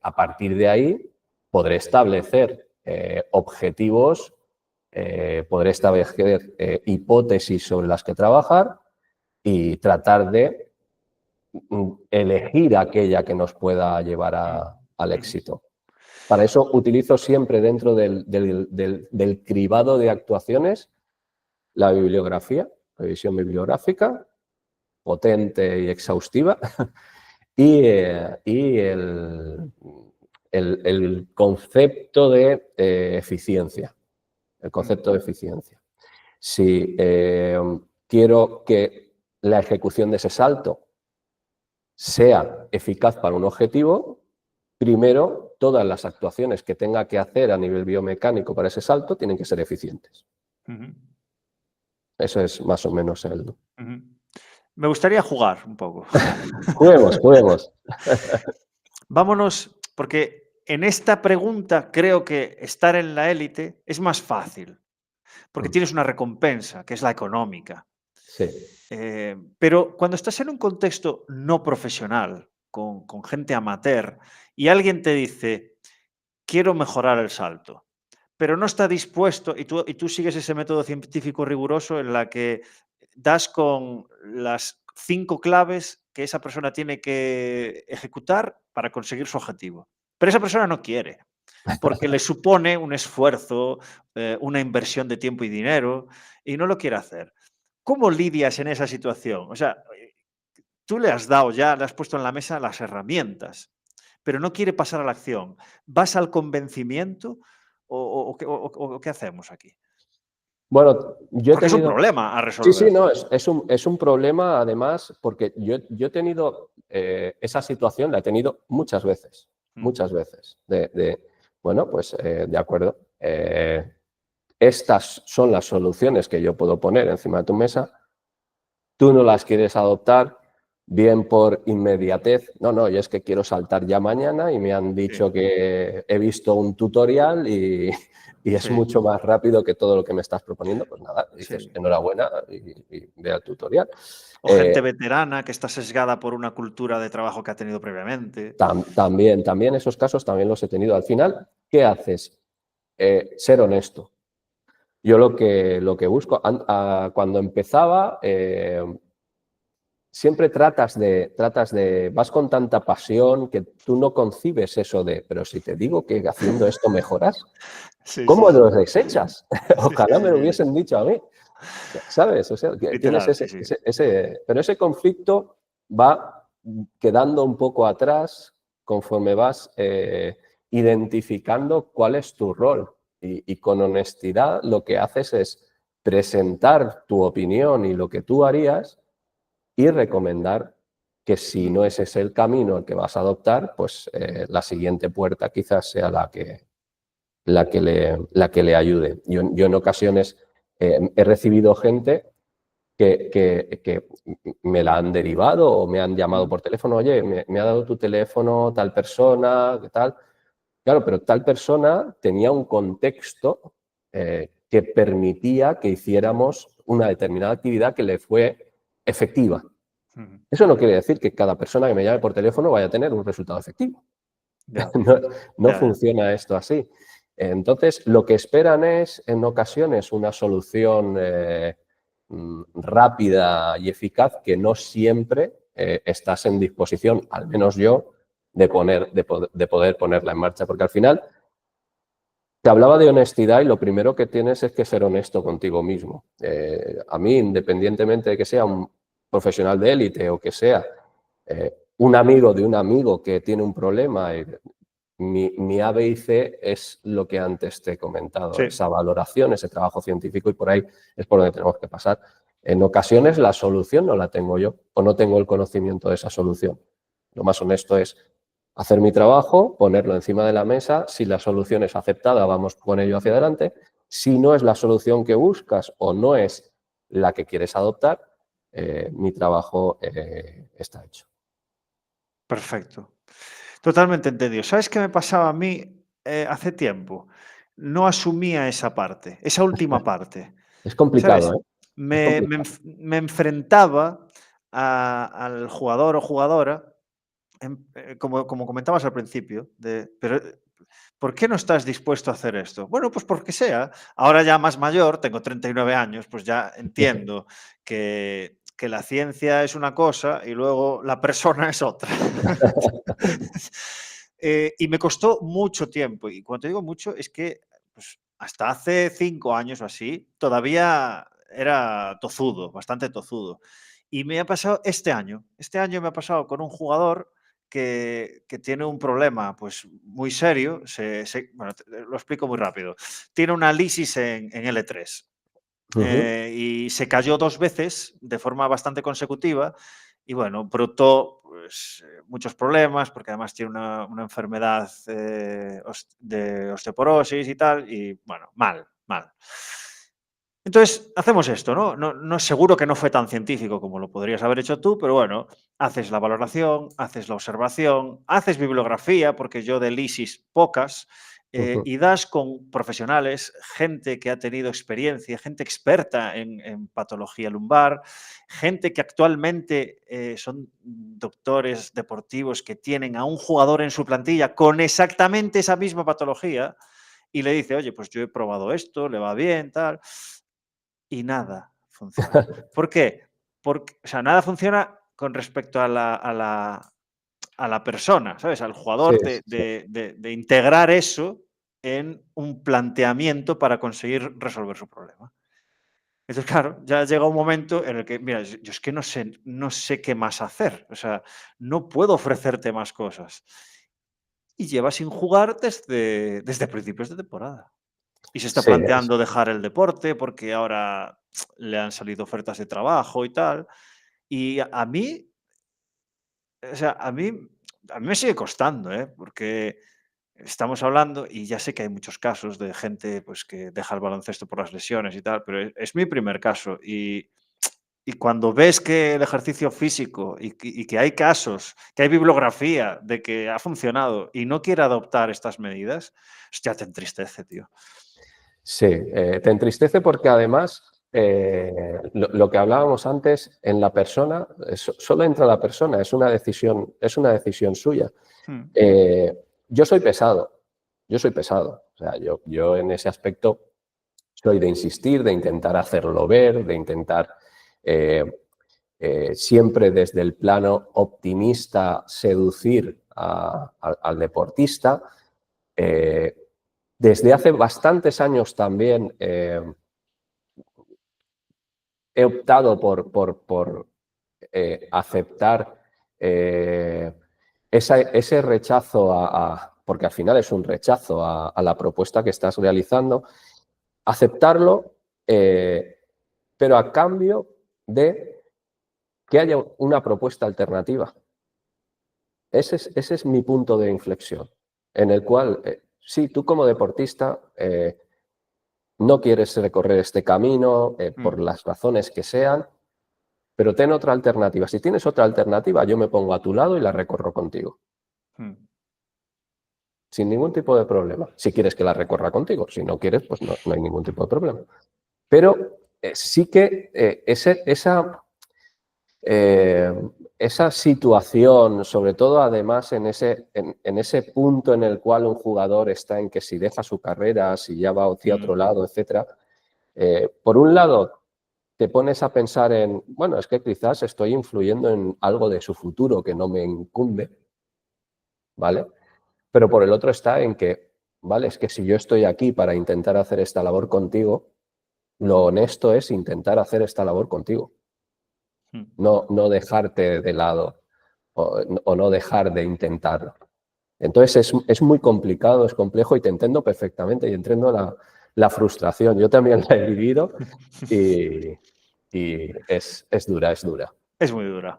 a partir de ahí podré establecer objetivos, podré establecer hipótesis sobre las que trabajar y tratar de elegir aquella que nos pueda llevar al éxito. Para eso utilizo siempre dentro del cribado de actuaciones la bibliografía, la revisión bibliográfica, potente y exhaustiva, y el concepto de eficiencia. El concepto de eficiencia. Si quiero que la ejecución de ese salto sea eficaz para un objetivo, primero todas las actuaciones que tenga que hacer a nivel biomecánico para ese salto tienen que ser eficientes. Eso es más o menos el... Me gustaría jugar un poco. Juguemos, juguemos. Vámonos, porque en esta pregunta creo que estar en la élite es más fácil, porque tienes una recompensa, que es la económica. Sí. Pero cuando estás en un contexto no profesional, con gente amateur, y alguien te dice, quiero mejorar el salto, pero no está dispuesto, y tú sigues ese método científico riguroso en la que das con las 5 claves que esa persona tiene que ejecutar para conseguir su objetivo. Pero esa persona no quiere, porque le supone un esfuerzo, una inversión de tiempo y dinero, y no lo quiere hacer. ¿Cómo lidias en esa situación? O sea, tú le has dado ya, le has puesto en la mesa las herramientas, pero no quiere pasar a la acción. ¿Vas al convencimiento o qué hacemos aquí? Bueno, yo he Porque es un tenido... problema a Sí, sí, resolver. no, es un problema además porque yo he tenido esa situación, la he tenido Mm, muchas veces, bueno, pues de acuerdo, estas son las soluciones que yo puedo poner encima de tu mesa, tú no las quieres adoptar, bien por inmediatez, no, yo es que quiero saltar ya mañana y me han sí, dicho que he visto un tutorial y es sí, mucho más rápido que todo lo que me estás proponiendo, pues nada, dices sí. enhorabuena y ve al tutorial. O gente veterana que está sesgada por una cultura de trabajo que ha tenido previamente. También esos casos también los he tenido. Al final, ¿qué haces? Ser honesto. Yo lo que busco, cuando empezaba, siempre vas con tanta pasión que tú no concibes eso de, pero si te digo que haciendo esto mejoras, Sí, sí, ¿cómo sí. lo desechas? Sí, sí, Ojalá me sí, lo sí. hubiesen dicho a mí, ¿sabes? O sea, que tienes Literal, sí, sí. pero ese conflicto va quedando un poco atrás conforme vas identificando cuál es tu rol y con honestidad lo que haces es presentar tu opinión y lo que tú harías y recomendar que si no es ese el camino el que vas a adoptar, pues la siguiente puerta quizás sea la que le ayude. Yo en ocasiones he recibido gente que me la han derivado o me han llamado por teléfono, oye, me ha dado tu teléfono tal persona, ¿qué tal? Claro, pero tal persona tenía un contexto que permitía que hiciéramos una determinada actividad que le fue efectiva. Ujú. Eso no quiere decir que cada persona que me llame por teléfono vaya a tener un resultado efectivo. Ya, No, no ya, ya. funciona esto así. Entonces, lo que esperan es, en ocasiones, una solución rápida y eficaz que no siempre estás en disposición, al menos yo, de poder ponerla en marcha. Porque al final, te hablaba de honestidad y lo primero que tienes es que ser honesto contigo mismo. A mí, independientemente de que sea un profesional de élite o que sea un amigo de un amigo que tiene un problema, mi A, B y C es lo que antes te he comentado, Sí. esa valoración, ese trabajo científico y por ahí es por donde tenemos que pasar. En ocasiones la solución no la tengo yo o no tengo el conocimiento de esa solución. Lo más honesto es hacer mi trabajo, ponerlo encima de la mesa. Si la solución es aceptada, vamos con ello hacia adelante. Si no es la solución que buscas o no es la que quieres adoptar, mi trabajo está hecho. Perfecto. Totalmente entendido. ¿Sabes qué me pasaba a mí hace tiempo? No asumía esa parte, esa última parte. Es complicado, ¿Sabes? ¿eh? Es complicado. Me enfrentaba al jugador o jugadora, como comentabas al principio, pero ¿por qué no estás dispuesto a hacer esto? Bueno, pues porque sea. Ahora ya más mayor, tengo 39 años, pues ya entiendo que la ciencia es una cosa y luego la persona es otra. Y me costó mucho tiempo. Y cuando te digo mucho, es que pues, hasta hace 5 años o así, todavía era tozudo, bastante tozudo. Y me ha pasado este año. Este año me ha pasado con un jugador que tiene un problema pues, muy serio. Bueno, lo explico muy rápido. Tiene una lisis en L3 Ujú. y se cayó 2 veces de forma bastante consecutiva y bueno, brotó pues, muchos problemas porque además tiene una enfermedad de osteoporosis y tal y bueno, mal, mal. Entonces, hacemos esto, ¿no? No seguro que no fue tan científico como lo podrías haber hecho tú, pero bueno, haces la valoración, haces la observación, haces bibliografía, porque yo de lisis pocas, Ujú, y das con profesionales, gente que ha tenido experiencia, gente experta en patología lumbar, gente que actualmente son doctores deportivos que tienen a un jugador en su plantilla con exactamente esa misma patología y le dice, oye, pues yo he probado esto, le va bien, tal, y nada funciona. ¿Por qué? Porque, o sea, nada funciona con respecto a la persona, ¿sabes? Al Sí, jugador sí, sí. de integrar eso en un planteamiento para conseguir resolver su problema. Entonces, claro, ya llega un momento en el que, mira, yo es que no sé qué más hacer, o sea, no puedo ofrecerte más cosas. Y lleva sin jugar desde principios de temporada. Y se está Sí, planteando dejar el deporte porque ahora le han salido ofertas de trabajo y tal. Y a mí, o sea, a mí me sigue costando, ¿eh? Porque estamos hablando, y ya sé que hay muchos casos de gente pues, que deja el baloncesto por las lesiones y tal, pero es mi primer caso. Y cuando ves que el ejercicio físico y que hay casos, que hay bibliografía de que ha funcionado y no quiere adoptar estas medidas, hostia, te entristece, tío. sí, te entristece porque además lo que hablábamos antes, en la persona, solo entra la persona, es una decisión suya. Mm, Yo soy pesado, yo soy pesado. O sea, yo en ese aspecto soy de insistir, de intentar hacerlo ver, de intentar eh, siempre desde el plano optimista seducir al deportista. Eh, Desde hace bastantes años también he optado por aceptar eh, ese rechazo porque al final es un rechazo a la propuesta que estás realizando, aceptarlo, pero a cambio de que haya una propuesta alternativa. Ese es mi punto de inflexión, en el cual, sí, tú como deportista no quieres recorrer este camino por mm, las razones que sean, pero ten otra alternativa. Si tienes otra alternativa, yo me pongo a tu lado y la recorro contigo, mm, sin ningún tipo de problema. Si quieres que la recorra contigo, si no quieres, pues no hay ningún tipo de problema. Pero sí que eh, esa situación, sobre todo además en ese punto en el cual un jugador está en que si deja su carrera, si ya va hacia mm, otro lado, etcétera, por un lado te pones a pensar en, bueno, es que quizás estoy influyendo en algo de su futuro que no me incumbe, ¿vale? Pero por el otro está en que, vale, es que si yo estoy aquí para intentar hacer esta labor contigo, lo honesto es intentar hacer esta labor contigo, mm. no dejarte de lado o no dejar de intentarlo. Entonces es muy complicado, es complejo y te entiendo perfectamente y entiendo la frustración. Yo también la he vivido y, es dura, es dura. Es muy dura.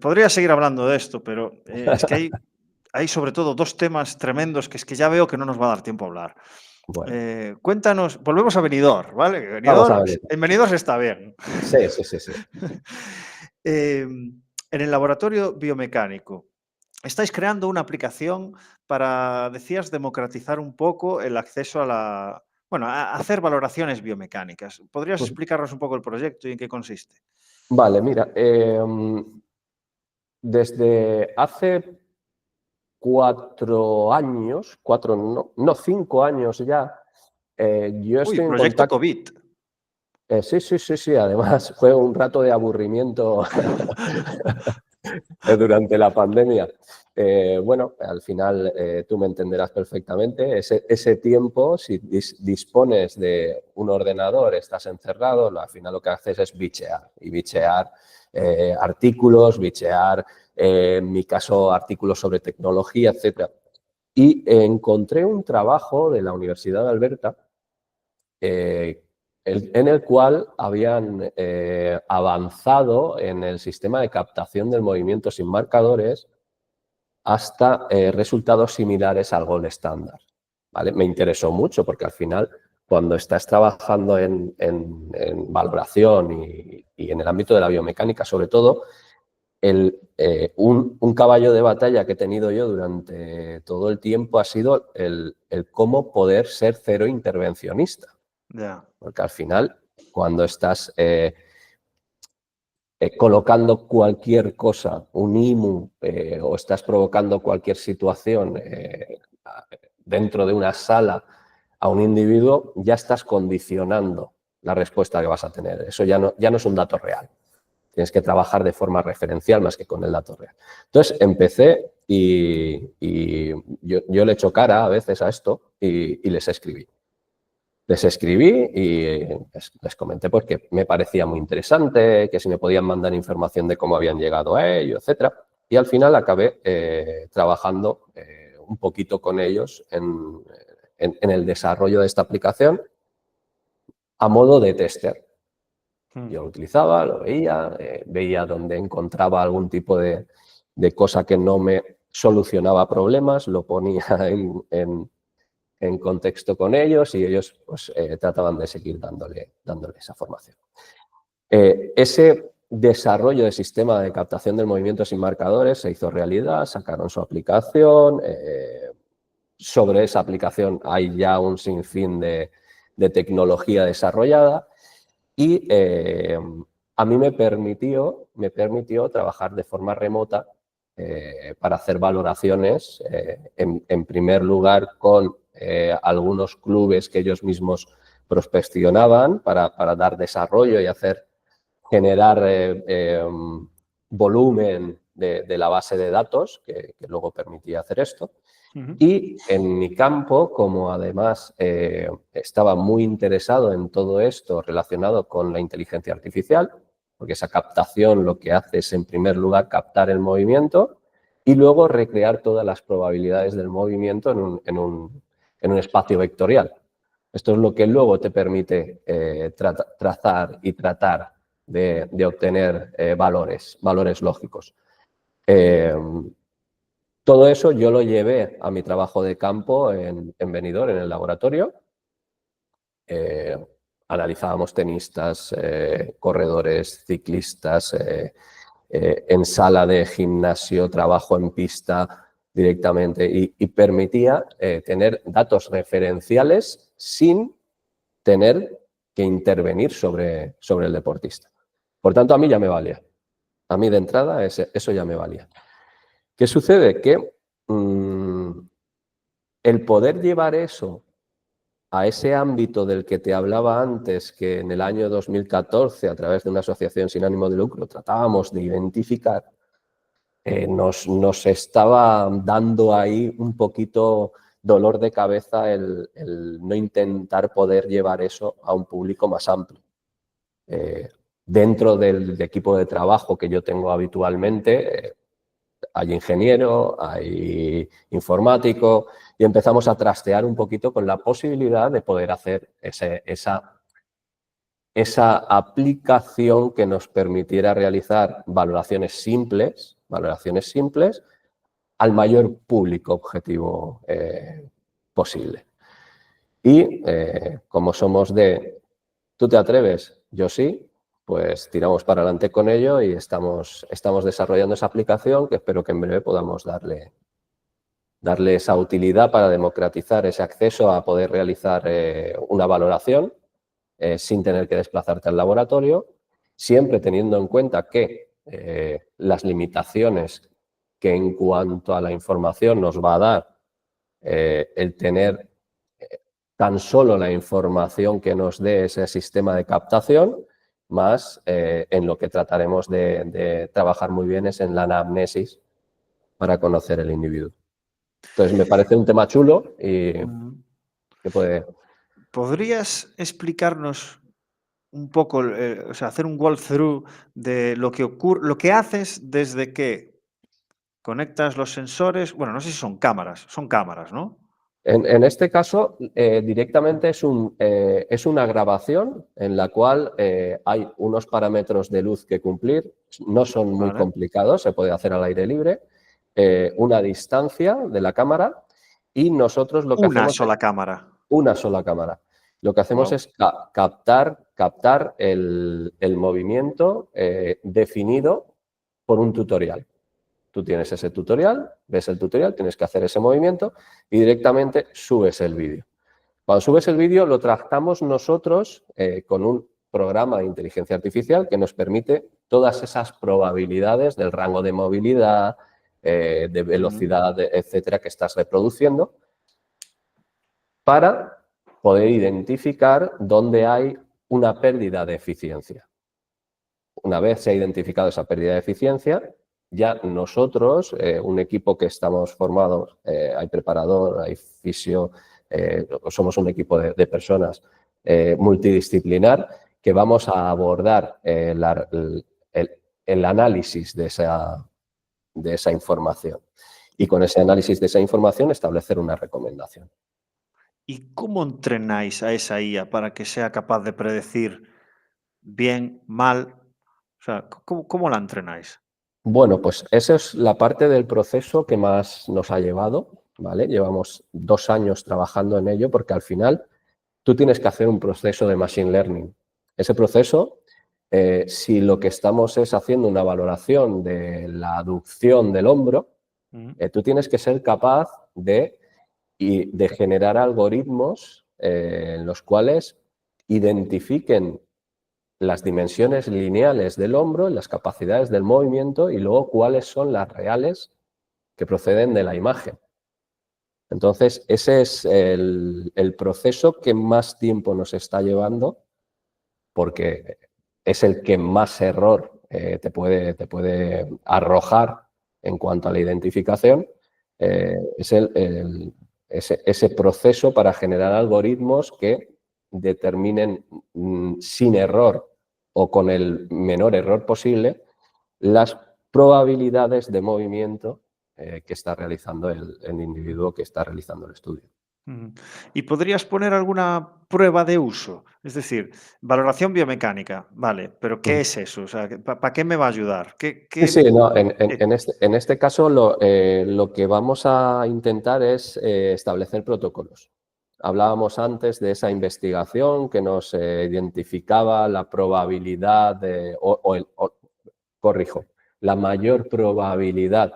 Podría seguir hablando de esto, pero es que hay sobre todo dos temas tremendos que es que ya veo que no nos va a dar tiempo a hablar. Bueno, Cuéntanos, volvemos a Benidorm, ¿vale? Que vamos a Benidorm, ver. en Benidorm se está bien. Sí, sí, sí, sí. En el laboratorio biomecánico, estáis creando una aplicación para, decías, democratizar un poco el acceso bueno, a hacer valoraciones biomecánicas. ¿Podrías explicarnos un poco el proyecto y en qué consiste? Vale, mira, desde hace 4 años, no, 5 años ya, yo Uy, estoy en proyecto contacto. COVID. Sí, sí, sí, sí, además fue un rato de aburrimiento durante la pandemia. Bueno, al final tú me entenderás perfectamente. Ese tiempo, si dispones de un ordenador, estás encerrado, al final lo que haces es bichear y bichear artículos, bichear, en mi caso, artículos sobre tecnología, etc. Y encontré un trabajo de la Universidad de Alberta eh, en el cual habían avanzado en el sistema de captación del movimiento sin marcadores hasta resultados similares al gol estándar. ¿Vale? Me interesó mucho porque al final, cuando estás trabajando en valoración y en el ámbito de la biomecánica, sobre todo, un caballo de batalla que he tenido yo durante todo el tiempo ha sido el cómo poder ser cero intervencionista. Ya. Porque al final, cuando estás colocando cualquier cosa, un IMU, o estás provocando cualquier situación dentro de una sala a un individuo, ya estás condicionando la respuesta que vas a tener. Eso ya no es un dato real. Tienes que trabajar de forma referencial más que con el dato real. Entonces empecé y yo le echo cara a veces a esto y les escribí. Les escribí y les comenté porque me parecía muy interesante, que si me podían mandar información de cómo habían llegado a ello, etcétera. Y al final acabé trabajando un poquito con ellos en el desarrollo de esta aplicación a modo de tester. Yo lo utilizaba, lo veía, veía dónde encontraba algún tipo de cosa que no me solucionaba problemas, lo ponía en contexto con ellos y ellos pues, trataban de seguir dándole esa formación. Ese desarrollo de sistema de captación del movimiento sin marcadores se hizo realidad, sacaron su aplicación. Sobre esa aplicación hay ya un sinfín de tecnología desarrollada y a mí me permitió trabajar de forma remota para hacer valoraciones, en primer lugar con algunos clubes que ellos mismos prospeccionaban para dar desarrollo y generar volumen de la base de datos que luego permitía hacer esto. Y en mi campo, como además estaba muy interesado en todo esto relacionado con la inteligencia artificial, porque esa captación lo que hace es, en primer lugar, captar el movimiento y luego recrear todas las probabilidades del movimiento en un espacio vectorial. Esto es lo que luego te permite trazar y tratar de obtener valores lógicos. Todo eso yo lo llevé a mi trabajo de campo en Benidorm, en el laboratorio. Analizábamos tenistas, corredores, ciclistas, en sala de gimnasio, trabajo en pista directamente y permitía tener datos referenciales sin tener que intervenir sobre el deportista. Por tanto, a mí ya me valía. A mí de entrada eso ya me valía. ¿Qué sucede? Que el poder llevar eso a ese ámbito del que te hablaba antes, que en el año 2014, a través de una asociación sin ánimo de lucro, tratábamos de identificar, nos estaba dando ahí un poquito dolor de cabeza el no intentar poder llevar eso a un público más amplio. Dentro del equipo de trabajo que yo tengo habitualmente, hay ingeniero, hay informático y empezamos a trastear un poquito con la posibilidad de poder hacer esa aplicación que nos permitiera realizar valoraciones simples al mayor público objetivo posible. Y como somos ¿tú te atreves? Yo sí. Pues tiramos para adelante con ello y estamos desarrollando esa aplicación que espero que en breve podamos darle esa utilidad para democratizar ese acceso a poder realizar una valoración sin tener que desplazarte al laboratorio, siempre teniendo en cuenta que las limitaciones que en cuanto a la información nos va a dar el tener tan solo la información que nos dé ese sistema de captación, más en lo que trataremos de trabajar muy bien es en la anamnesis para conocer el individuo. Entonces, me parece un tema chulo y que puede... ¿Podrías explicarnos un poco, o sea, hacer un walkthrough de lo que ocurre, lo que haces desde que conectas los sensores? Bueno, no sé si son cámaras, ¿no? En este caso, directamente es una grabación en la cual hay unos parámetros de luz que cumplir, no son muy complicados, se puede hacer al aire libre, una distancia de la cámara y nosotros lo que hacemos... Una sola cámara. Una sola cámara. Lo que hacemos es captar el movimiento definido por un tutorial. Tú tienes ese tutorial, ves el tutorial, tienes que hacer ese movimiento y directamente subes el vídeo. Cuando subes el vídeo lo tratamos nosotros con un programa de inteligencia artificial que nos permite todas esas probabilidades del rango de movilidad, de velocidad, etcétera, que estás reproduciendo. para poder identificar dónde hay una pérdida de eficiencia. Una vez se ha identificado esa pérdida de eficiencia, ya nosotros, un equipo que estamos formados, hay preparador, hay fisio, somos un equipo de personas multidisciplinar que vamos a abordar el análisis de esa información y con ese análisis de esa información establecer una recomendación. ¿Y cómo entrenáis a esa IA para que sea capaz de predecir bien, mal? O sea, ¿cómo la entrenáis? Bueno, pues esa es la parte del proceso que más nos ha llevado, ¿vale? Llevamos 2 años trabajando en ello porque al final tú tienes que hacer un proceso de machine learning. Ese proceso, si lo que estamos es haciendo una valoración de la aducción del hombro, Ujú. tú tienes que ser capaz de generar algoritmos en los cuales identifiquen las dimensiones lineales del hombro, las capacidades del movimiento y luego cuáles son las reales que proceden de la imagen. Entonces, ese es el proceso que más tiempo nos está llevando porque es el que más error te puede arrojar en cuanto a la identificación. Es ese proceso para generar algoritmos que determinen sin error o con el menor error posible las probabilidades de movimiento que está realizando el individuo que está realizando el estudio. Ujú. ¿Y podrías poner alguna prueba de uso? Es decir, valoración biomecánica, vale, pero ¿qué es eso? O sea, ¿para qué me va a ayudar? Sí, sí, no, Qué? en este caso lo que vamos a intentar es establecer protocolos. Hablábamos antes de esa investigación que nos identificaba la probabilidad corrijo, la mayor probabilidad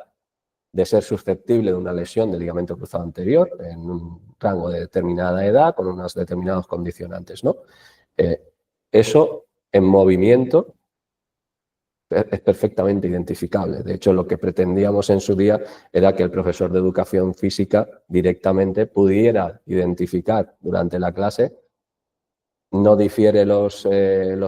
de ser susceptible de una lesión del ligamento cruzado anterior en un rango de determinada edad con unos determinados condicionantes, ¿no? Eh, Eso en movimiento es perfectamente identificable. De hecho, lo que pretendíamos en su día era que el profesor de educación física directamente pudiera identificar durante la clase, no difiere los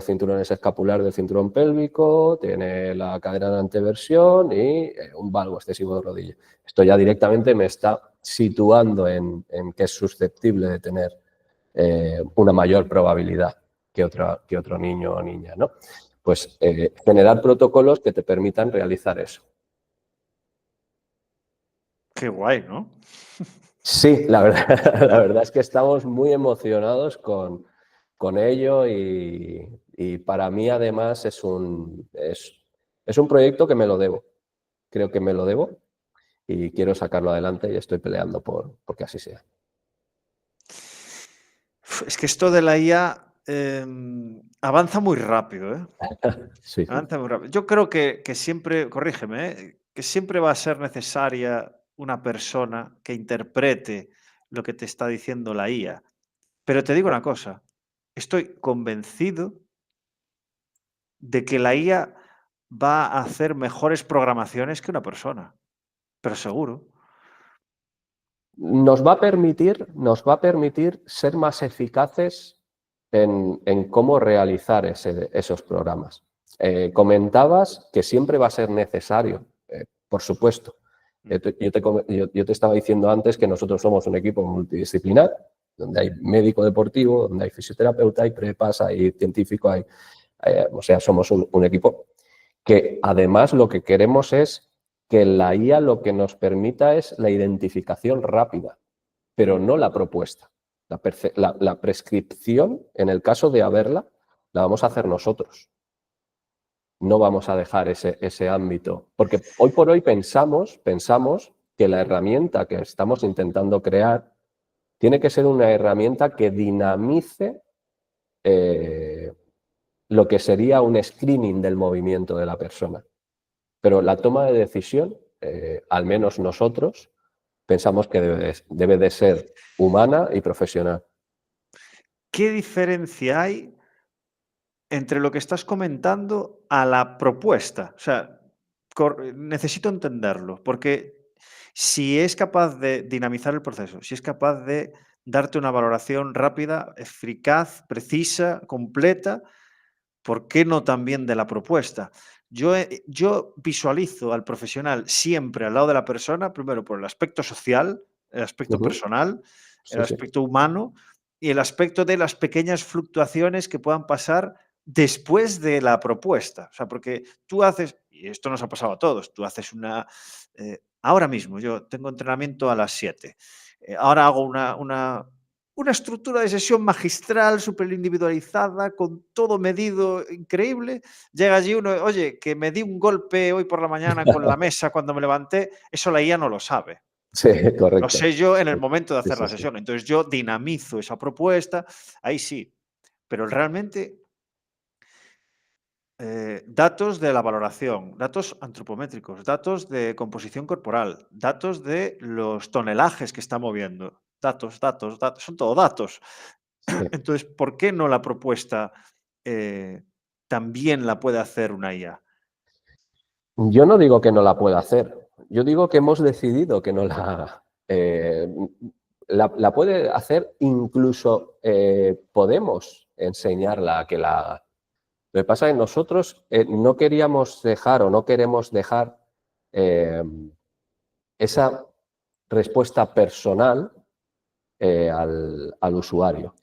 cinturones escapulares del cinturón pélvico, tiene la cadera en anteversión y un valgo excesivo de rodilla. Esto ya directamente me está situando en que es susceptible de tener una mayor probabilidad que otro niño o niña, ¿no? Pues generar protocolos que te permitan realizar eso. Qué guay, ¿no? Sí, la verdad, la verdad es que estamos muy emocionados con ello y para mí además es un proyecto que me lo debo. Creo que me lo debo y quiero sacarlo adelante y estoy peleando porque así sea. Es que esto de la IA avanza muy rápido, ¿eh? Sí, sí. Avanza muy rápido. Yo creo que siempre, corrígeme, que siempre va a ser necesaria una persona que interprete lo que te está diciendo la IA. Pero te digo una cosa, estoy convencido de que la IA va a hacer mejores programaciones que una persona, pero seguro. Nos va a permitir ser más eficaces en cómo realizar esos programas. Comentabas que siempre va a ser necesario, por supuesto. Mm. Yo te estaba diciendo antes que nosotros somos un equipo multidisciplinar, donde hay médico deportivo, donde hay fisioterapeuta, hay prepas, hay científico, o sea, somos un equipo que además lo que queremos es que la IA lo que nos permita es la identificación rápida, pero Mm. no la propuesta. La prescripción, en el caso de haberla, la vamos a hacer nosotros. No vamos a dejar ese ámbito, porque hoy por hoy pensamos que la herramienta que estamos intentando crear tiene que ser una herramienta que dinamice eh, lo que sería un screening del movimiento de la persona. Pero la toma de decisión, al menos nosotros, pensamos que debe de ser humana y profesional. ¿Qué diferencia hay entre lo que estás comentando a la propuesta? O sea, necesito entenderlo, porque si es capaz de dinamizar el proceso, si es capaz de darte una valoración rápida, eficaz, precisa, completa. ¿Por qué no también de la propuesta? Yo visualizo al profesional siempre al lado de la persona, primero por el aspecto social, el aspecto Ujú. personal, el Sí, sí. aspecto humano y el aspecto de las pequeñas fluctuaciones que puedan pasar después de la propuesta. O sea, porque tú haces, y esto nos ha pasado a todos, tú haces ahora mismo, yo tengo entrenamiento a las 7. Ahora hago una estructura de sesión magistral, súper individualizada, con todo medido, increíble. Llega allí uno, oye, que me di un golpe hoy por la mañana con la mesa cuando me levanté, eso la IA no lo sabe. Sí, Lo correcto. sé yo en el Sí, momento de sí, hacer sí, la sí. sesión. Entonces yo dinamizo esa propuesta, ahí sí. Pero realmente datos de la valoración, datos antropométricos, datos de composición corporal, datos de los tonelajes que está moviendo. Datos, datos, datos, son todo datos. Sí. Entonces, ¿por qué no la propuesta también la puede hacer una IA? Yo no digo que no la pueda hacer, yo digo que hemos decidido que no la haga. La puede hacer, incluso podemos enseñarla a que la haga. Lo que pasa es que nosotros no queríamos dejar o no queremos dejar eh, esa respuesta personal al usuario.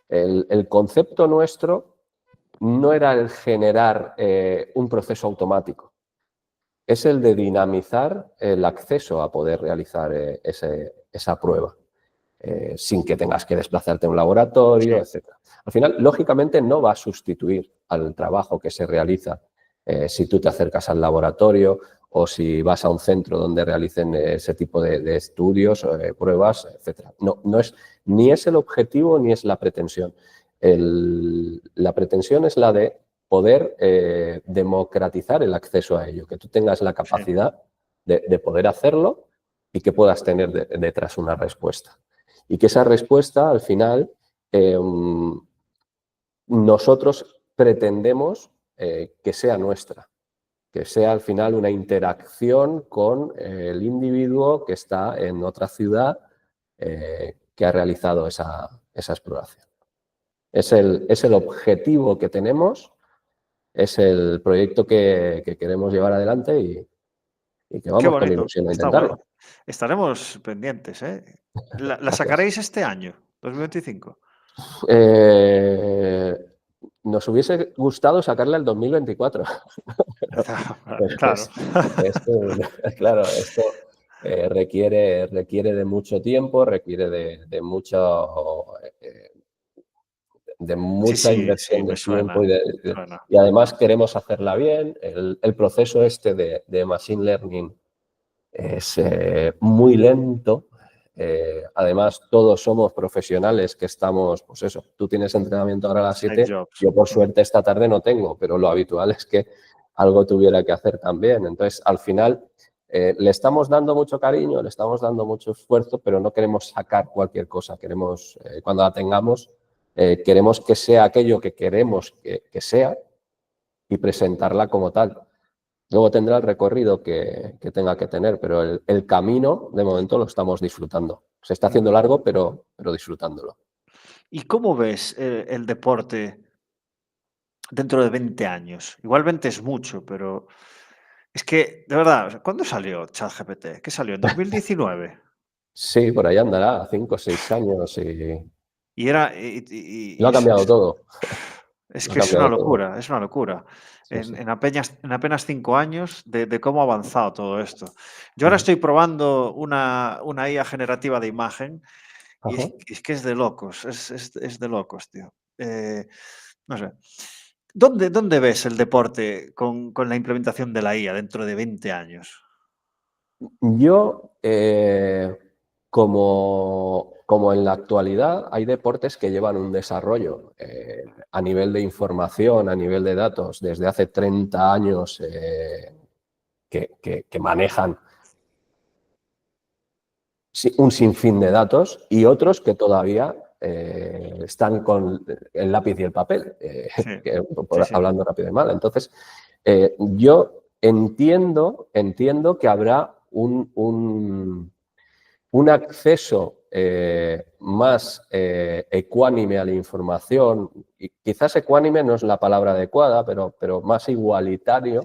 El concepto nuestro no era el generar un proceso automático, es el de dinamizar el acceso a poder realizar esa prueba, sin que tengas que desplazarte a un laboratorio, Sí, etc. Al final, lógicamente, no va a sustituir al trabajo que se realiza si tú te acercas al laboratorio o si vas a un centro donde realicen ese tipo de estudios, pruebas, etc. No, no es, ni es el objetivo ni es la pretensión. La pretensión es la de poder democratizar el acceso a ello, que tú tengas la sí. capacidad de poder hacerlo y que puedas tener detrás una respuesta. Y que esa respuesta, al final, nosotros pretendemos que sea nuestra, que sea al final una interacción con el individuo que está en otra ciudad que ha realizado esa exploración. Es el objetivo que tenemos, es el proyecto que queremos llevar adelante y que Qué vamos con bonito, ilusión a está guay. intentarlo. Estaremos pendientes, ¿eh? ¿La Gracias. sacaréis este año, 2025? Eh, Nos hubiese gustado sacarla el 2024. Pero Claro. claro, esto requiere de mucho tiempo, requiere de Sí, mucha sí, sí, inversión de me tiempo suena, me y suena. y además queremos hacerla bien. El proceso este de Machine Learning es muy lento. Además, todos somos profesionales que estamos, pues eso, tú tienes entrenamiento ahora a las Side 7, jobs. yo por Mm. suerte esta tarde no tengo, pero lo habitual es que algo tuviera que hacer también. Entonces, al final, le estamos dando mucho cariño, le estamos dando mucho esfuerzo, pero no queremos sacar cualquier cosa. Queremos, cuando la tengamos, queremos que sea aquello que queremos que sea y presentarla como tal. Luego tendrá el recorrido que tenga que tener, pero el camino de momento lo estamos disfrutando. Se está haciendo Ujú. largo, pero disfrutándolo. ¿Y cómo ves el deporte dentro de 20 años? Igual 20 es mucho, pero es que, de verdad, o sea, ¿cuándo salió ChatGPT? ¿Qué salió? ¿En 2019? Sí, por ahí andará, 5 o 6 años y Y era, lo ha cambiado todo. es Lo ha que es una cambiado todo. locura, es una locura. Sí, sí. En apenas 5 años de cómo ha avanzado todo esto. Yo ahora Ujú. estoy probando una IA generativa de imagen y Ajá. es que es de locos, es de locos, tío. No sé. ¿Dónde ves el deporte con la implementación de la IA dentro de 20 años? Yo, como en la actualidad, hay deportes que llevan un desarrollo a nivel de información, a nivel de datos, desde hace 30 años que manejan un sinfín de datos y otros que todavía están con el lápiz y el papel, Sí, sí, sí. hablando rápido y mal. Entonces, yo entiendo que habrá un acceso más ecuánime a la información, y quizás ecuánime no es la palabra adecuada, pero más igualitario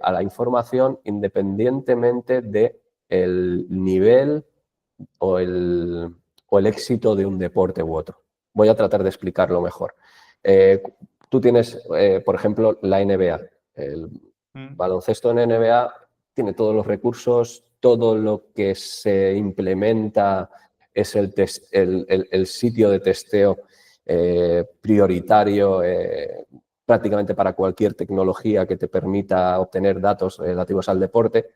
a la información independientemente del nivel o el éxito de un deporte u otro. Voy a tratar de explicarlo mejor. Tú tienes, por ejemplo, la NBA. El baloncesto en NBA tiene todos los recursos, todo lo que se implementa es el sitio de testeo prioritario prácticamente para cualquier tecnología que te permita obtener datos relativos al deporte.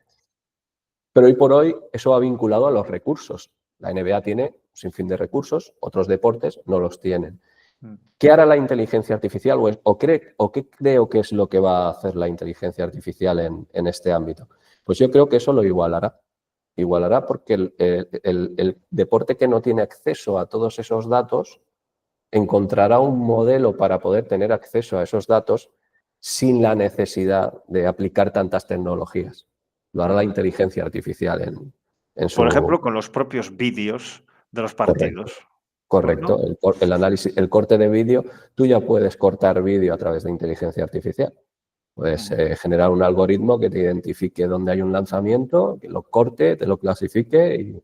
Pero hoy por hoy eso va vinculado a los recursos. La NBA tiene un sinfín de recursos, otros deportes no los tienen. ¿Qué hará la inteligencia artificial o qué creo que es lo que va a hacer la inteligencia artificial en este ámbito? Pues yo creo que eso lo igualará. Igualará porque el deporte que no tiene acceso a todos esos datos encontrará un modelo para poder tener acceso a esos datos sin la necesidad de aplicar tantas tecnologías. Lo hará la inteligencia artificial en su... Por ejemplo, con los propios vídeos de los partidos. Correcto. ¿No? El análisis, el corte de vídeo, tú ya puedes cortar vídeo a través de inteligencia artificial. Puedes generar un algoritmo que te identifique dónde hay un lanzamiento, que lo corte, te lo clasifique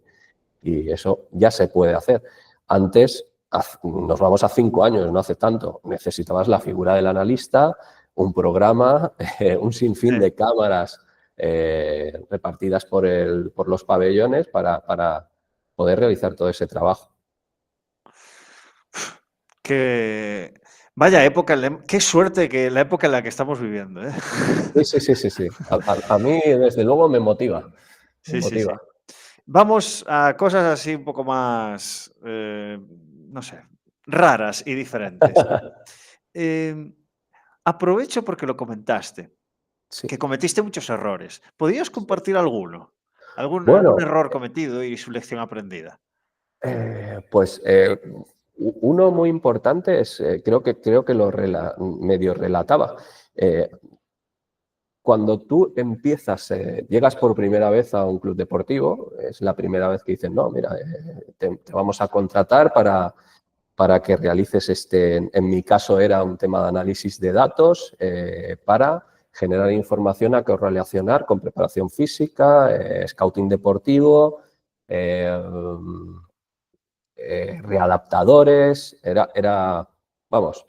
y eso ya se puede hacer. Antes, nos vamos a 5 años, no hace tanto, necesitabas la figura del analista, un programa, un sinfín de cámaras repartidas por los pabellones para poder realizar todo ese trabajo. Vaya época, qué suerte que la época en la que estamos viviendo. Sí. A mí, desde luego, me motiva. Me Sí. motiva. Vamos a cosas así un poco más, no sé, raras y diferentes. Aprovecho porque lo comentaste, Sí. que cometiste muchos errores. ¿Podrías compartir alguno? ¿Algún Bueno, error cometido y su lección aprendida? pues uno muy importante es, creo que lo medio relataba. Cuando tú empiezas, llegas por primera vez a un club deportivo, es la primera vez que dicen, no, mira, te vamos a contratar para que realices en mi caso era un tema de análisis de datos, para generar información a que relacionar con preparación física, scouting deportivo, readaptadores, vamos,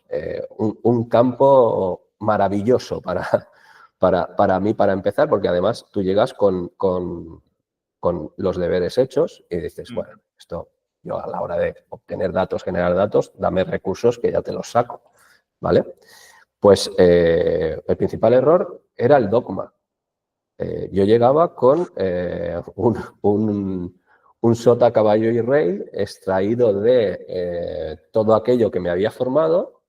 un campo maravilloso para mí, para empezar, porque además tú llegas con los deberes hechos y dices, bueno, esto yo a la hora de obtener datos, generar datos, dame recursos que ya te los saco, ¿vale? Pues el principal error era el dogma. Yo llegaba con un sota, caballo y rey extraído de todo aquello que me había formado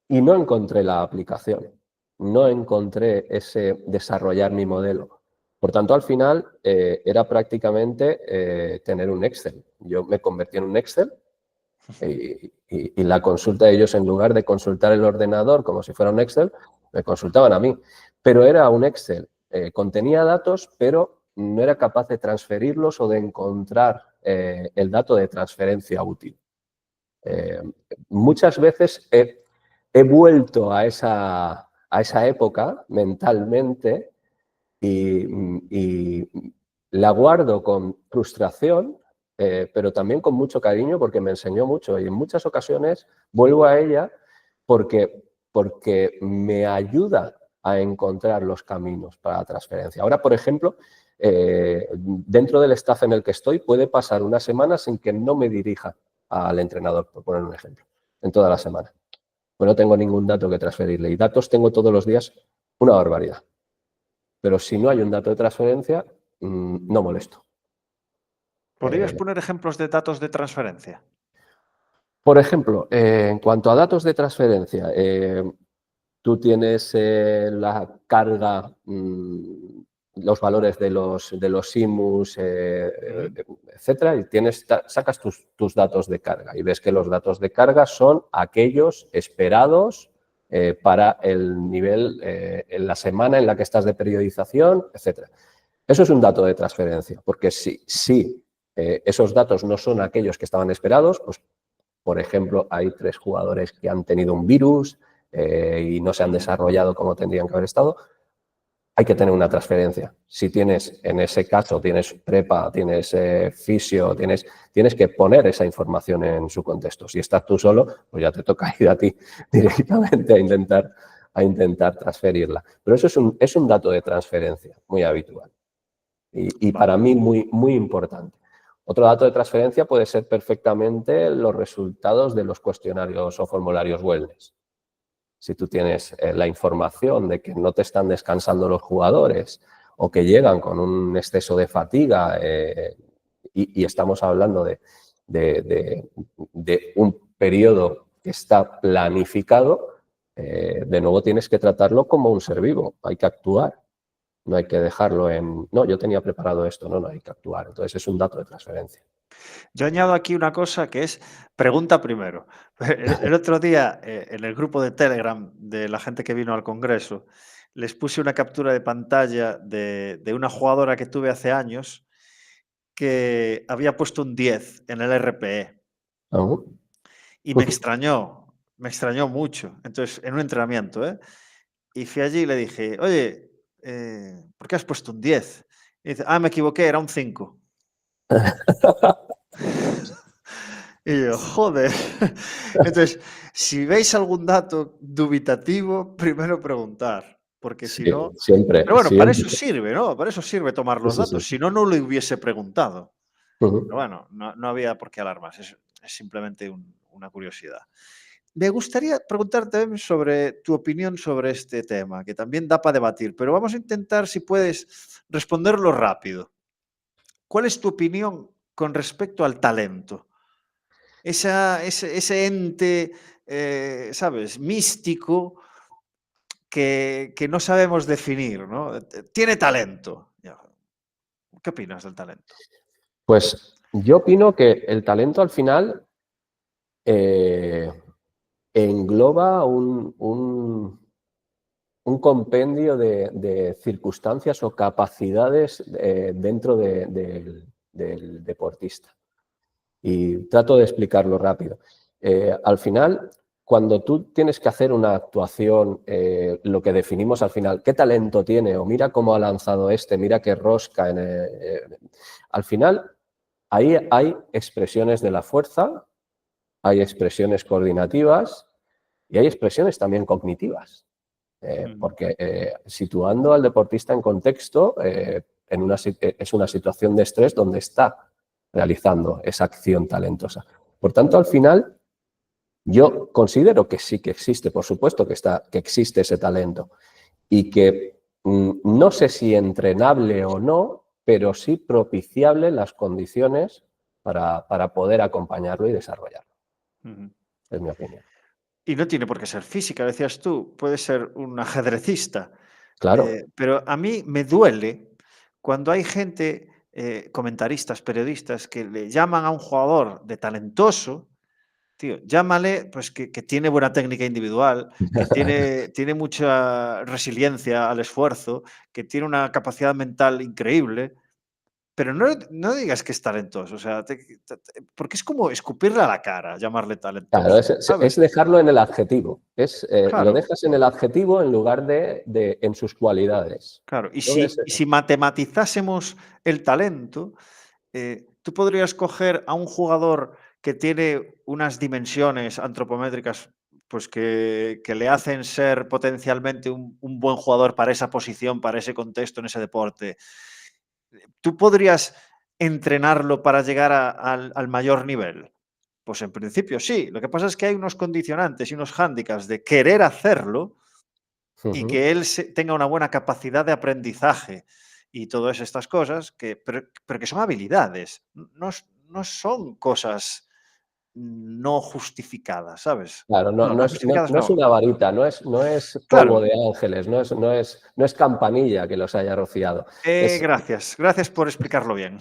y no encontré la aplicación, no encontré ese desarrollar mi modelo. Por tanto, al final era prácticamente tener un Excel. Yo me convertí en un Excel y la consulta de ellos, en lugar de consultar el ordenador como si fuera un Excel, me consultaban a mí. Pero era un Excel, contenía datos, pero no era capaz de transferirlos o de encontrar el dato de transferencia útil. Muchas veces he vuelto a esa época mentalmente y la guardo con frustración, pero también con mucho cariño porque me enseñó mucho y en muchas ocasiones vuelvo a ella porque me ayuda a encontrar los caminos para la transferencia. Ahora, por ejemplo, dentro del staff en el que estoy puede pasar una semana sin que no me dirija al entrenador, por poner un ejemplo, en toda la semana. Pues no tengo ningún dato que transferirle y datos tengo todos los días una barbaridad. Pero si no hay un dato de transferencia, no molesto. ¿Podrías poner ejemplos de datos de transferencia? Por ejemplo, en cuanto a datos de transferencia, tú tienes la carga, los valores de los IMUs, etcétera, y sacas tus datos de carga y ves que los datos de carga son aquellos esperados para el nivel en la semana en la que estás de periodización, etcétera. Eso es un dato de transferencia, porque si esos datos no son aquellos que estaban esperados, pues, por ejemplo, hay 3 jugadores que han tenido un virus y no se han desarrollado como tendrían que haber estado, hay que tener una transferencia. Si tienes, en ese caso, tienes prepa, tienes fisio, tienes que poner esa información en su contexto. Si estás tú solo, pues ya te toca ir a ti directamente a intentar transferirla. Pero eso es un dato de transferencia muy habitual y para mí muy, muy importante. Otro dato de transferencia puede ser perfectamente los resultados de los cuestionarios o formularios wellness. Si tú tienes la información de que no te están descansando los jugadores o que llegan con un exceso de fatiga y estamos hablando de un periodo que está planificado, de nuevo tienes que tratarlo como un ser vivo. Hay que actuar. No hay que dejarlo en, no, yo tenía preparado esto, no, hay que actuar. Entonces es un dato de transferencia. Yo añado aquí una cosa que es pregunta primero. El otro día, en el grupo de Telegram de la gente que vino al congreso, les puse una captura de pantalla de una jugadora que tuve hace años que había puesto un 10 en el RPE ¿No? y me extrañó mucho. Entonces, en un entrenamiento, ¿eh? Y fui allí y le dije, oye, ¿por qué has puesto un 10? Y dice, me equivoqué, era un 5. Y yo, joder. Entonces, si veis algún dato dubitativo, primero preguntar, porque si Sí, no... siempre, Pero bueno, para siempre. eso sirve, ¿no? Para eso sirve tomar Sí, los sí, sí. datos. Si no, no lo hubiese preguntado. Pero Ujú. bueno, no había por qué alarmarse. Es simplemente una curiosidad. Me gustaría preguntarte sobre tu opinión sobre este tema, que también da para debatir, pero vamos a intentar, si puedes, responderlo rápido. ¿Cuál es tu opinión con respecto al talento? Ese ente, ¿sabes? Místico que no sabemos definir, ¿no? Tiene talento. ¿Qué opinas del talento? Pues yo opino que el talento al final engloba un compendio de circunstancias o capacidades dentro del deportista. Y trato de explicarlo rápido. Al final, cuando tú tienes que hacer una actuación, lo que definimos al final, ¿qué talento tiene? O mira cómo ha lanzado mira qué rosca. Al final, ahí hay expresiones de la fuerza, hay expresiones coordinativas y hay expresiones también cognitivas. Ujú, Porque situando al deportista en contexto, es una situación de estrés donde está realizando esa acción talentosa. Por tanto, al final, yo considero que sí que existe, por supuesto que existe ese talento y que no sé si entrenable o no, pero sí propiciable las condiciones para poder acompañarlo y desarrollarlo. ujú. Es mi opinión. Y no tiene por qué ser física, decías tú, puede ser un ajedrecista. Claro. Pero a mí me duele cuando hay gente, comentaristas, periodistas, que le llaman a un jugador de talentoso, tío, llámale pues que tiene buena técnica individual, que tiene mucha resiliencia al esfuerzo, que tiene una capacidad mental increíble, pero no digas que es talentoso, o sea, porque es como escupirle a la cara, llamarle Claro, talentoso, es ¿sabes? dejarlo en el adjetivo. Lo Claro. dejas en el adjetivo en lugar de en sus cualidades. Claro, y Entonces, si matematizásemos el talento, tú podrías coger a un jugador que tiene unas dimensiones antropométricas, pues que le hacen ser potencialmente un buen jugador para esa posición, para ese contexto, en ese deporte. ¿Tú podrías entrenarlo para llegar al mayor nivel? Pues en principio sí. Lo que pasa es que hay unos condicionantes y unos hándicaps de querer hacerlo y ujú, que él tenga una buena capacidad de aprendizaje y todas estas cosas, pero que son habilidades, no son cosas no justificadas, ¿sabes? claro, No, no justificadas no es no. una varita, no es polvo Claro, de ángeles, no es campanilla que los haya rociado. Es, gracias por explicarlo bien.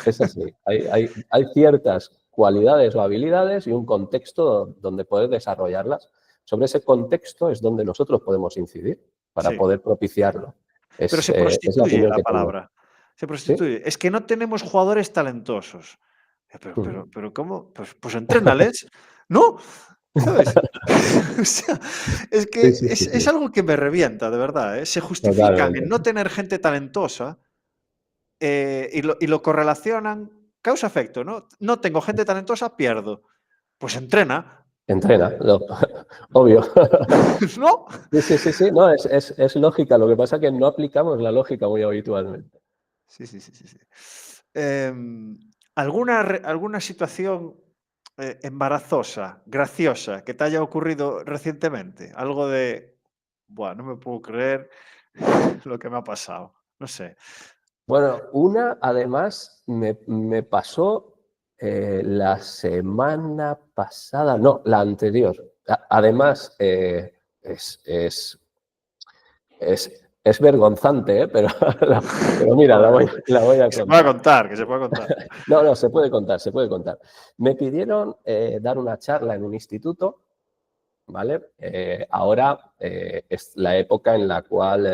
es así. Hay ciertas cualidades o habilidades y un contexto donde poder desarrollarlas. Sobre ese contexto es donde nosotros podemos incidir para Sí, poder propiciarlo. pero se Es la prostituye opinión la que tengo. palabra. Se ¿Sí? prostituye. Es que no tenemos jugadores talentosos. Ujú. Pero ¿cómo? Pues entrénales, ¿no? ¿Sabes? O sea, es Sí, que sí, sí, es sí. algo que me revienta, de verdad, ¿eh? Se justifican en Totalmente. no tener gente talentosa, y lo correlacionan causa-efecto, ¿no? No tengo gente talentosa, pierdo. Pues entrena, Entrena, obvio. ¿no? Sí, sí, sí, sí. No, es lógica. Lo que pasa es que no aplicamos la lógica muy habitualmente. Sí, sí, sí, sí, sí. ¿Alguna situación, embarazosa, graciosa, que te haya ocurrido recientemente? Algo de: "Buah, no me puedo creer lo que me ha pasado". No sé. Bueno, una además me pasó la semana pasada, no, la anterior. Además, es vergonzante, ¿eh? Pero, pero mira, Joder, la voy a que se pueda contar. contar, que se pueda contar. No, no, se puede contar, se puede contar. Me pidieron dar una charla en un instituto, ¿vale? Ahora es la época en la cual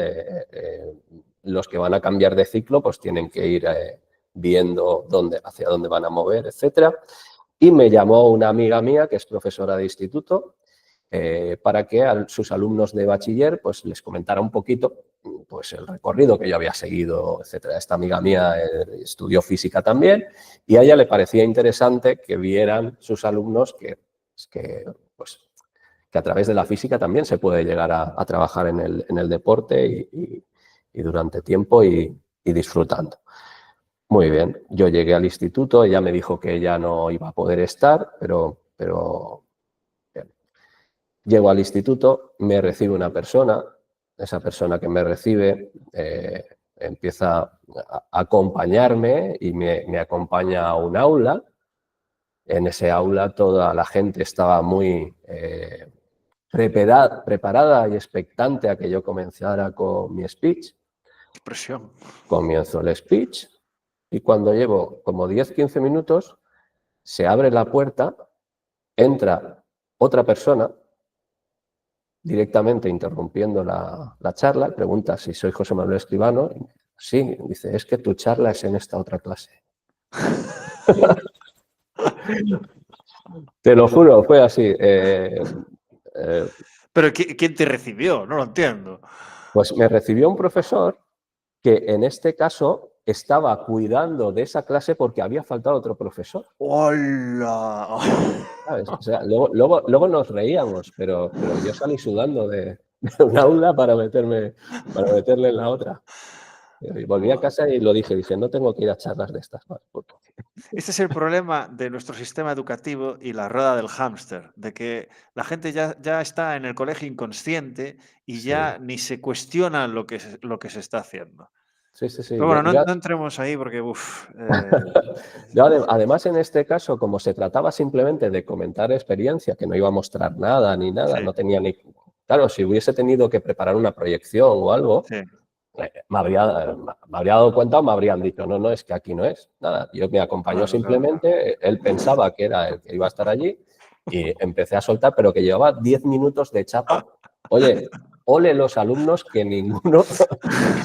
los que van a cambiar de ciclo pues tienen que ir viendo hacia dónde van a mover, etcétera. Y me llamó una amiga mía que es profesora de instituto para que a sus alumnos de bachiller pues les comentara un poquito pues el recorrido que yo había seguido, etcétera. Esta amiga mía estudió física también y a ella le parecía interesante que vieran sus alumnos que, pues, que a través de la física también se puede llegar a trabajar en el deporte y durante tiempo y disfrutando. Muy bien, yo llegué al instituto, ella me dijo que ella no iba a poder estar, pero bien. Llego al instituto, me recibe una persona, esa persona que me recibe empieza a acompañarme y me acompaña a un aula. En ese aula toda la gente estaba muy preparada y expectante a que yo comenzara con mi speech. Qué presión. Comienzo el speech y cuando llevo como 10-15 minutos, se abre la puerta, entra otra persona directamente interrumpiendo la charla, pregunta si soy José Manuel Escribano. Sí, dice, es que tu charla es en esta otra clase. Te lo juro, fue así. Eh, Pero ¿quién te recibió? No lo entiendo. pues me recibió un profesor que en este caso estaba cuidando de esa clase porque había faltado otro profesor. ¡Hola! ¿Sabes? O sea, luego nos reíamos, pero yo salí sudando de un aula para meterle en la otra. Y volví a Buah. casa y lo dije, no tengo que ir a charlas de estas más. Este es el problema de nuestro sistema educativo y la rueda del hámster, de que la gente ya está en el colegio inconsciente y Sí, ya ni se cuestiona lo que se está haciendo. sí, sí, sí. Pero bueno, no entremos ahí porque, uf, Además, en este caso, como se trataba simplemente de comentar experiencia, que no iba a mostrar nada ni nada, sí, no tenía ni... Claro, si hubiese tenido que preparar una proyección o algo, sí. me habría dado cuenta o me habrían dicho, no, no, es que aquí no es. Nada, yo me acompañó Claro, claro, claro. simplemente, él pensaba que era el que iba a estar allí y empecé a soltar, pero que llevaba 10 minutos de chapa. Oye, ole los alumnos que ninguno,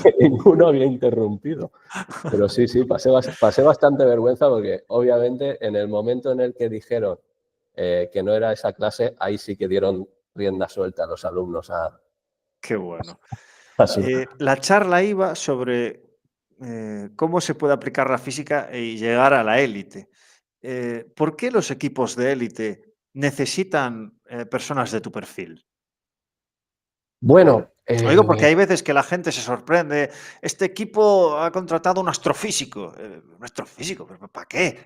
que ninguno había interrumpido. Pero sí, sí, pasé bastante vergüenza porque obviamente en el momento en el que dijeron que no era esa clase, ahí sí que dieron rienda suelta a los alumnos Qué bueno. a su... La charla iba sobre cómo se puede aplicar la física y llegar a la élite. ¿Por qué los equipos de élite necesitan personas de tu perfil? Bueno, Lo digo porque hay veces que la gente se sorprende. Este equipo ha contratado un astrofísico. ¿Un astrofísico? ¿Pero para qué?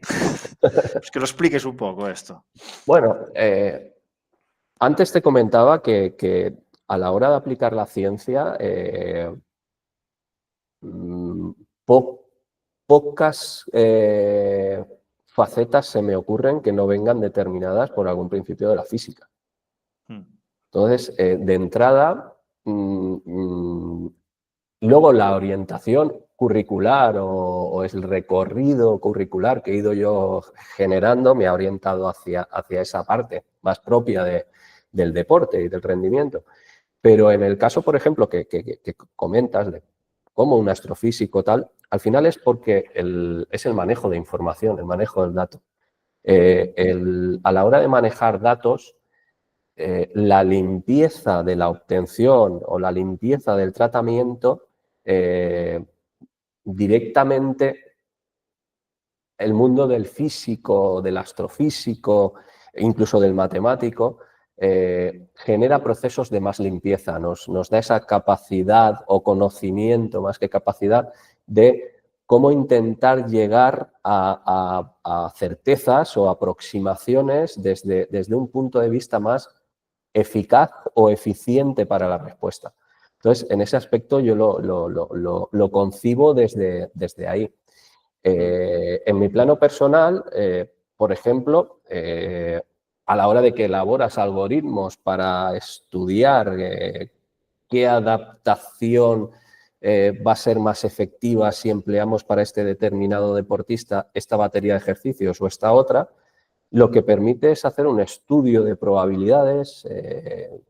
Pues que lo expliques un poco esto. bueno, antes te comentaba que a la hora de aplicar la ciencia, mm, po- pocas facetas se me ocurren que no vengan determinadas por algún principio de la física. Mm. Entonces, de entrada, luego la orientación curricular o el recorrido curricular que he ido yo generando me ha orientado hacia esa parte más propia del deporte y del rendimiento. Pero en el caso, por ejemplo, que comentas de como un astrofísico tal, al final es porque es el manejo de información, el manejo del dato. A la hora de manejar datos, la limpieza de la obtención o la limpieza del tratamiento directamente el mundo del físico, del astrofísico, incluso del matemático, genera procesos de más limpieza, nos da esa capacidad o conocimiento, más que capacidad, de cómo intentar llegar a certezas o aproximaciones desde un punto de vista más eficaz o eficiente para la respuesta. Entonces, en ese aspecto yo lo concibo desde ahí. En mi plano personal, por ejemplo, a la hora de que elaboras algoritmos para estudiar qué adaptación va a ser más efectiva si empleamos para este determinado deportista esta batería de ejercicios o esta otra, lo que permite es hacer un estudio de probabilidades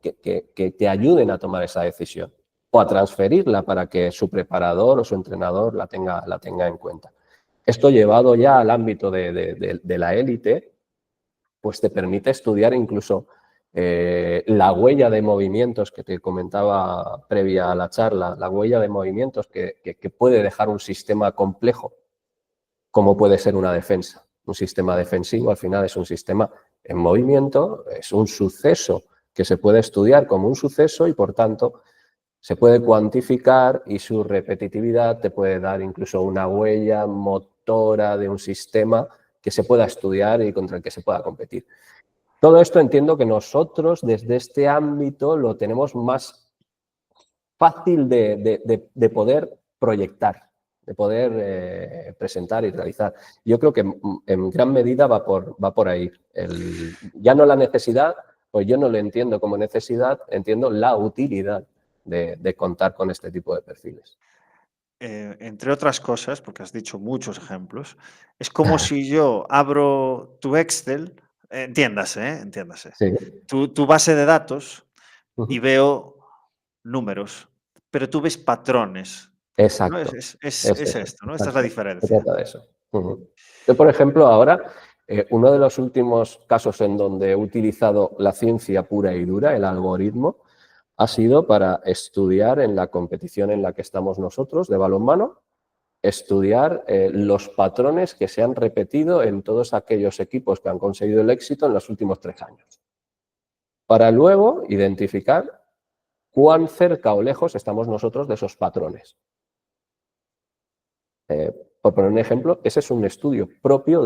que te ayuden a tomar esa decisión o a transferirla para que su preparador o su entrenador la tenga en cuenta. Esto llevado ya al ámbito de la élite, pues te permite estudiar incluso la huella de movimientos que te comentaba previa a la charla, la huella de movimientos que puede dejar un sistema complejo, como puede ser una defensa. Un sistema defensivo al final es un sistema en movimiento, es un suceso que se puede estudiar como un suceso y por tanto se puede cuantificar y su repetitividad te puede dar incluso una huella motora de un sistema que se pueda estudiar y contra el que se pueda competir. Todo esto entiendo que nosotros desde este ámbito lo tenemos más fácil de poder proyectar, de poder presentar y realizar. Yo creo que en gran medida va por ahí. Ya no la necesidad, pues yo no lo entiendo como necesidad, entiendo la utilidad de contar con este tipo de perfiles. Entre otras cosas, porque has dicho muchos ejemplos, es como si yo abro tu Excel, entiéndase, entiéndase, Sí. tu base de datos y Ujú. veo números, pero tú ves patrones, ¿no? Exacto. Es Es eso, esto, ¿no? Esta es la exacto. Se diferencia. trata de eso. Ujú. Yo, por ejemplo, ahora, uno de los últimos casos en donde he utilizado la ciencia pura y dura, el algoritmo, ha sido para estudiar en la competición en la que estamos nosotros de balonmano, estudiar los patrones que se han repetido en todos aquellos equipos que han conseguido el éxito en los últimos 3 años, para luego identificar cuán cerca o lejos estamos nosotros de esos patrones. Por poner un ejemplo, ese es un estudio propio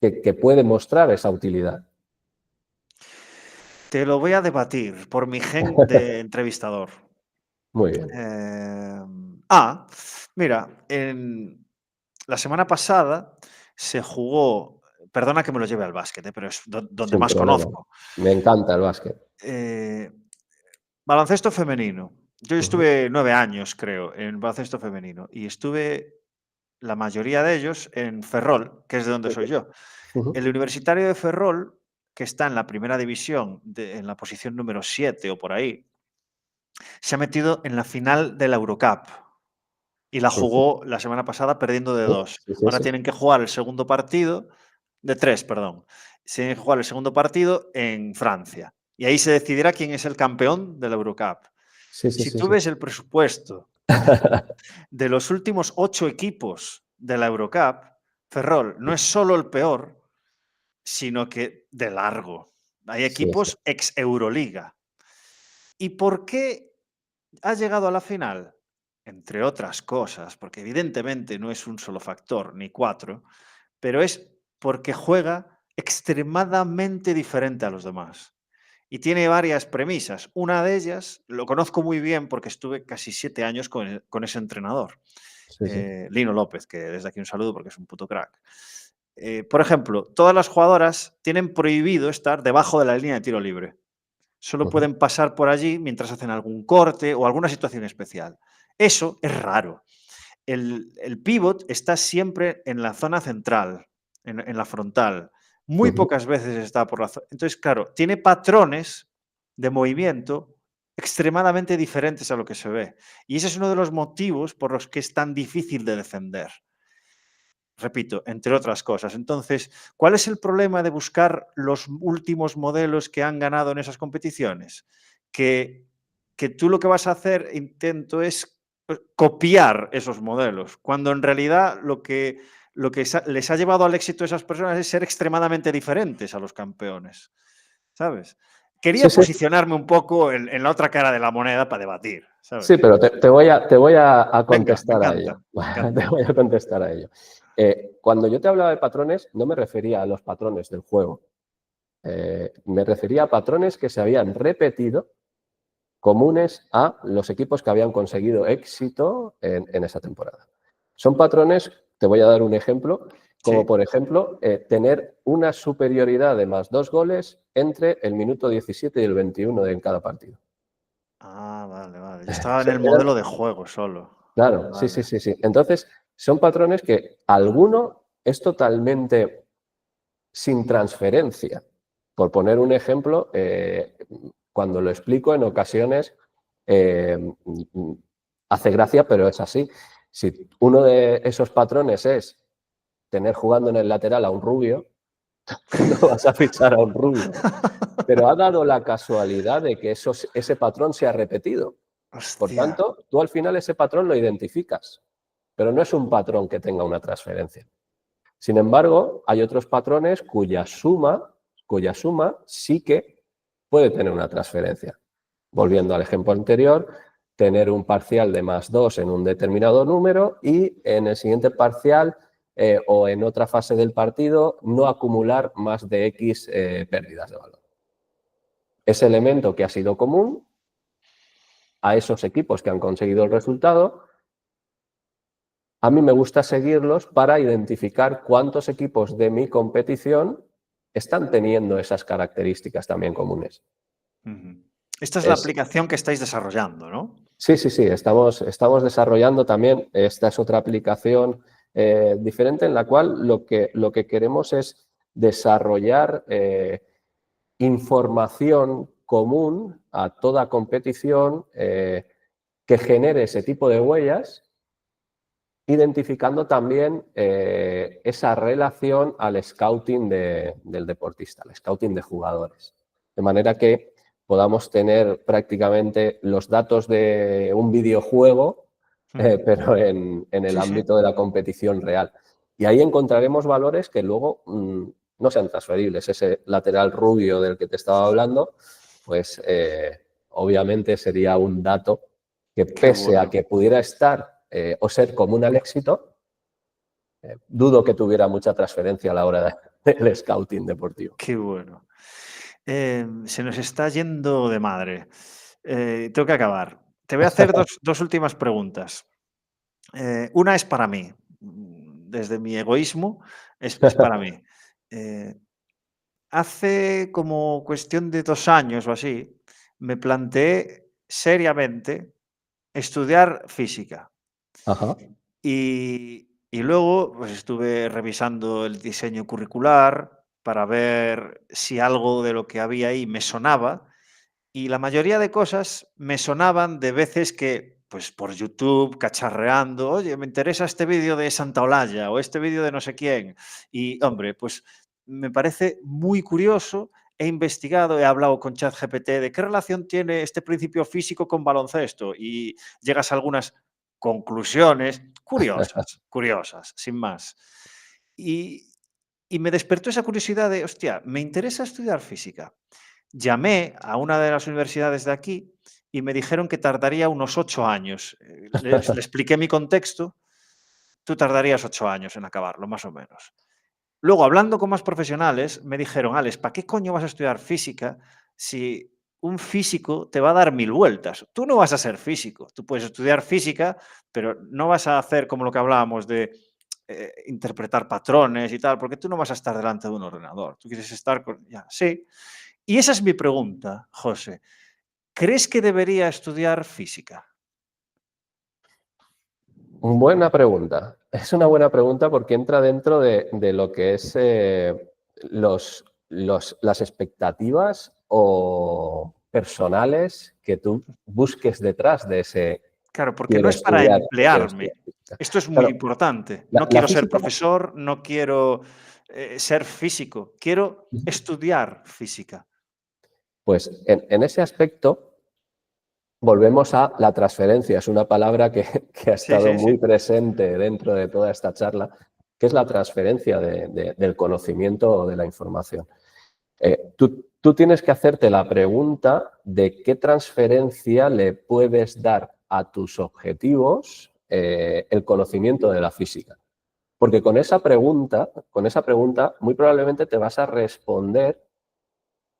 que puede mostrar esa utilidad. Te lo voy a debatir por mi gen de entrevistador. Muy bien. Mira, la semana pasada se jugó, perdona que me lo lleve al básquet, pero es donde Sin más problema. conozco. Me encanta el básquet. Eh, Baloncesto femenino. Yo Ujú, estuve 9 años, creo, en baloncesto femenino y estuve la mayoría de ellos en Ferrol, que es de donde soy yo. ujú. El Universitario de Ferrol, que está en la primera división, en la posición número 7 o por ahí, se ha metido en la final de la Eurocup y la Ujú. jugó la semana pasada perdiendo de 2. Sí, sí, Ahora sí. tienen que jugar el segundo partido, de 3, perdón. Tienen que jugar el segundo partido en Francia. Y ahí se decidirá quién es el campeón de la Eurocup. Sí, sí, Si sí, tú sí. ves el presupuesto de los últimos 8 equipos de la Eurocup, Ferrol no es solo el peor, sino que de largo. Hay Sí, sí. equipos ex Euroliga. ¿Y por qué ha llegado a la final? Entre otras cosas, porque evidentemente no es un solo factor, ni 4, pero es porque juega extremadamente diferente a los demás. Y tiene varias premisas. Una de ellas, lo conozco muy bien porque estuve casi 7 años con ese entrenador, Sí, sí. Lino López, que desde aquí un saludo porque es un puto crack. Por ejemplo, todas las jugadoras tienen prohibido estar debajo de la línea de tiro libre. Solo Ujú. pueden pasar por allí mientras hacen algún corte o alguna situación especial. Eso es raro. El pivot está siempre en la zona central, en la frontal. Muy Ujú. pocas veces está por la zona. Entonces, claro, tiene patrones de movimiento extremadamente diferentes a lo que se ve. Y ese es uno de los motivos por los que es tan difícil de defender. Repito, entre otras cosas. Entonces, ¿cuál es el problema de buscar los últimos modelos que han ganado en esas competiciones? Que, que tú lo que vas a hacer, intento, es copiar esos modelos, cuando en realidad lo que les ha llevado al éxito a esas personas es ser extremadamente diferentes a los campeones, ¿sabes? Sí, Quería sí, posicionarme un poco en la otra cara de la moneda para debatir, sí, ¿sabes? pero te voy a Venga, me contestar a ello. encanta, me Te encanta. voy a contestar a ello. Cuando yo te hablaba de patrones, no me refería a los patrones del juego. Me refería a patrones que se habían repetido comunes a los equipos que habían conseguido éxito en esa temporada. Son patrones, te voy a dar un ejemplo, como Sí. por ejemplo tener una superioridad de más 2 goles entre el minuto 17 y el 21 en cada partido. Ah, vale, vale. Yo estaba en el Eran modelo de juego solo. Claro, sí, sí, Vale. sí, sí. Entonces, son patrones que alguno es totalmente sin transferencia. Por poner un ejemplo, cuando lo explico en ocasiones eh, hace gracia, pero es así. Si uno de esos patrones es tener jugando en el lateral a un rubio, no vas a fichar a un rubio. Pero ha dado la casualidad de que ese patrón se ha repetido. Por Hostia. tanto, tú al final ese patrón lo identificas, pero no es un patrón que tenga una transferencia. Sin embargo, hay otros patrones cuya suma sí que puede tener una transferencia. Volviendo al ejemplo anterior, tener un parcial de más 2 en un determinado número y en el siguiente parcial o en otra fase del partido no acumular más de X pérdidas de valor. Ese elemento que ha sido común a esos equipos que han conseguido el resultado, a mí me gusta seguirlos para identificar cuántos equipos de mi competición están teniendo esas características también comunes. Ujú. Esta es la Es, aplicación que estáis desarrollando, ¿no? sí, sí, sí, estamos desarrollando también, esta es otra aplicación diferente en la cual lo que queremos es desarrollar información común a toda competición que genere ese tipo de huellas, identificando también esa relación al scouting del deportista, al scouting de jugadores. De manera que podamos tener prácticamente los datos de un videojuego, Ujú. pero en el Sí, sí. ámbito de la competición real. Y ahí encontraremos valores que luego no sean transferibles. Ese lateral rubio del que te estaba hablando, pues obviamente sería un dato que Qué pese a bueno. que pudiera estar o ser común al éxito, dudo que tuviera mucha transferencia a la hora del scouting deportivo. Qué bueno. Se nos está yendo de madre. Tengo que acabar. Te voy a hacer dos últimas preguntas. Una es para mí. Desde mi egoísmo, es para mí. Eh, Hace como cuestión de 2 años o así, me planteé seriamente estudiar física. Ajá. Y luego, pues, estuve revisando el diseño curricular para ver si algo de lo que había ahí me sonaba, y la mayoría de cosas me sonaban de veces que, pues, por YouTube, cacharreando: "Oye, me interesa este vídeo de Santaolalla o este vídeo de no sé quién". Y, hombre, pues, me parece muy curioso, he investigado, he hablado con ChatGPT de qué relación tiene este principio físico con baloncesto, y llegas a algunas conclusiones curiosas, curiosas, sin más. Y y me despertó esa curiosidad de: "Hostia, me interesa estudiar física". Llamé a una de las universidades de aquí y me dijeron que tardaría unos 8 años. Le expliqué mi contexto: "Tú tardarías 8 años en acabarlo, más o menos". Luego, hablando con más profesionales, me dijeron: "Alex, ¿para qué coño vas a estudiar física si un físico te va a dar 1000 vueltas? Tú no vas a ser físico. Tú puedes estudiar física, pero no vas a hacer como lo que hablábamos de interpretar patrones y tal, porque tú no vas a estar delante de un ordenador. Tú quieres estar con". Ya, sí. Y esa es mi pregunta, José. ¿Crees que debería estudiar física? Buena pregunta. Es una buena pregunta porque entra dentro de lo que es las expectativas personales que tú busques detrás de ese Claro, porque no quiero es para estudiar, quiero estudiar emplearme. física. Esto es muy Claro, importante. la, No la quiero ser física. profesor, no quiero ser físico, quiero estudiar física. Pues en ese aspecto volvemos a la transferencia. Es una palabra que ha Sí, estado sí, sí. muy presente dentro de toda esta charla, que es la transferencia del conocimiento o de la información. Tú tienes que hacerte la pregunta de qué transferencia le puedes dar a tus objetivos el conocimiento de la física. Porque con esa pregunta, muy probablemente te vas a responder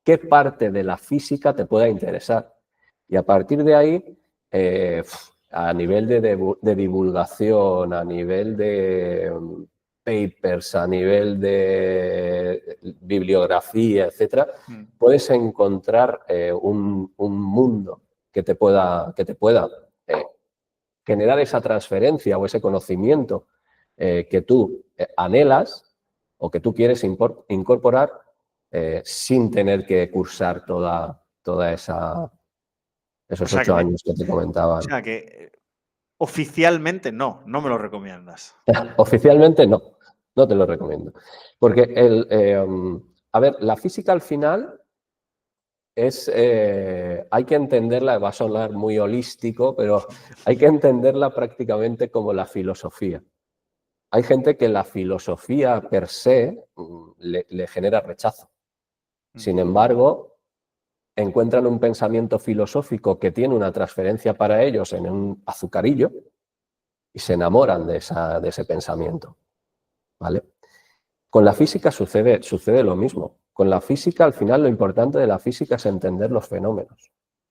qué parte de la física te pueda interesar. Y a partir de ahí, a nivel de divulgación, a nivel de papers, a nivel de bibliografía, etcétera, Mm. puedes encontrar un mundo que te pueda eh, generar esa transferencia o ese conocimiento que tú anhelas o que tú quieres incorporar sin tener que cursar toda O esos sea que 8 años que te comentaba, o ¿no? sea que oficialmente no me lo recomiendas. Oficialmente no, no te lo recomiendo. Porque a ver, la física al final hay que entenderla, va a sonar muy holístico, pero hay que entenderla prácticamente como la filosofía. Hay gente que la filosofía per se le genera rechazo. Mm. Sin embargo, encuentran un pensamiento filosófico que tiene una transferencia para ellos en un azucarillo y se enamoran de ese pensamiento, ¿vale? Con la física sucede lo mismo. Con la física, al final, lo importante de la física es entender los fenómenos.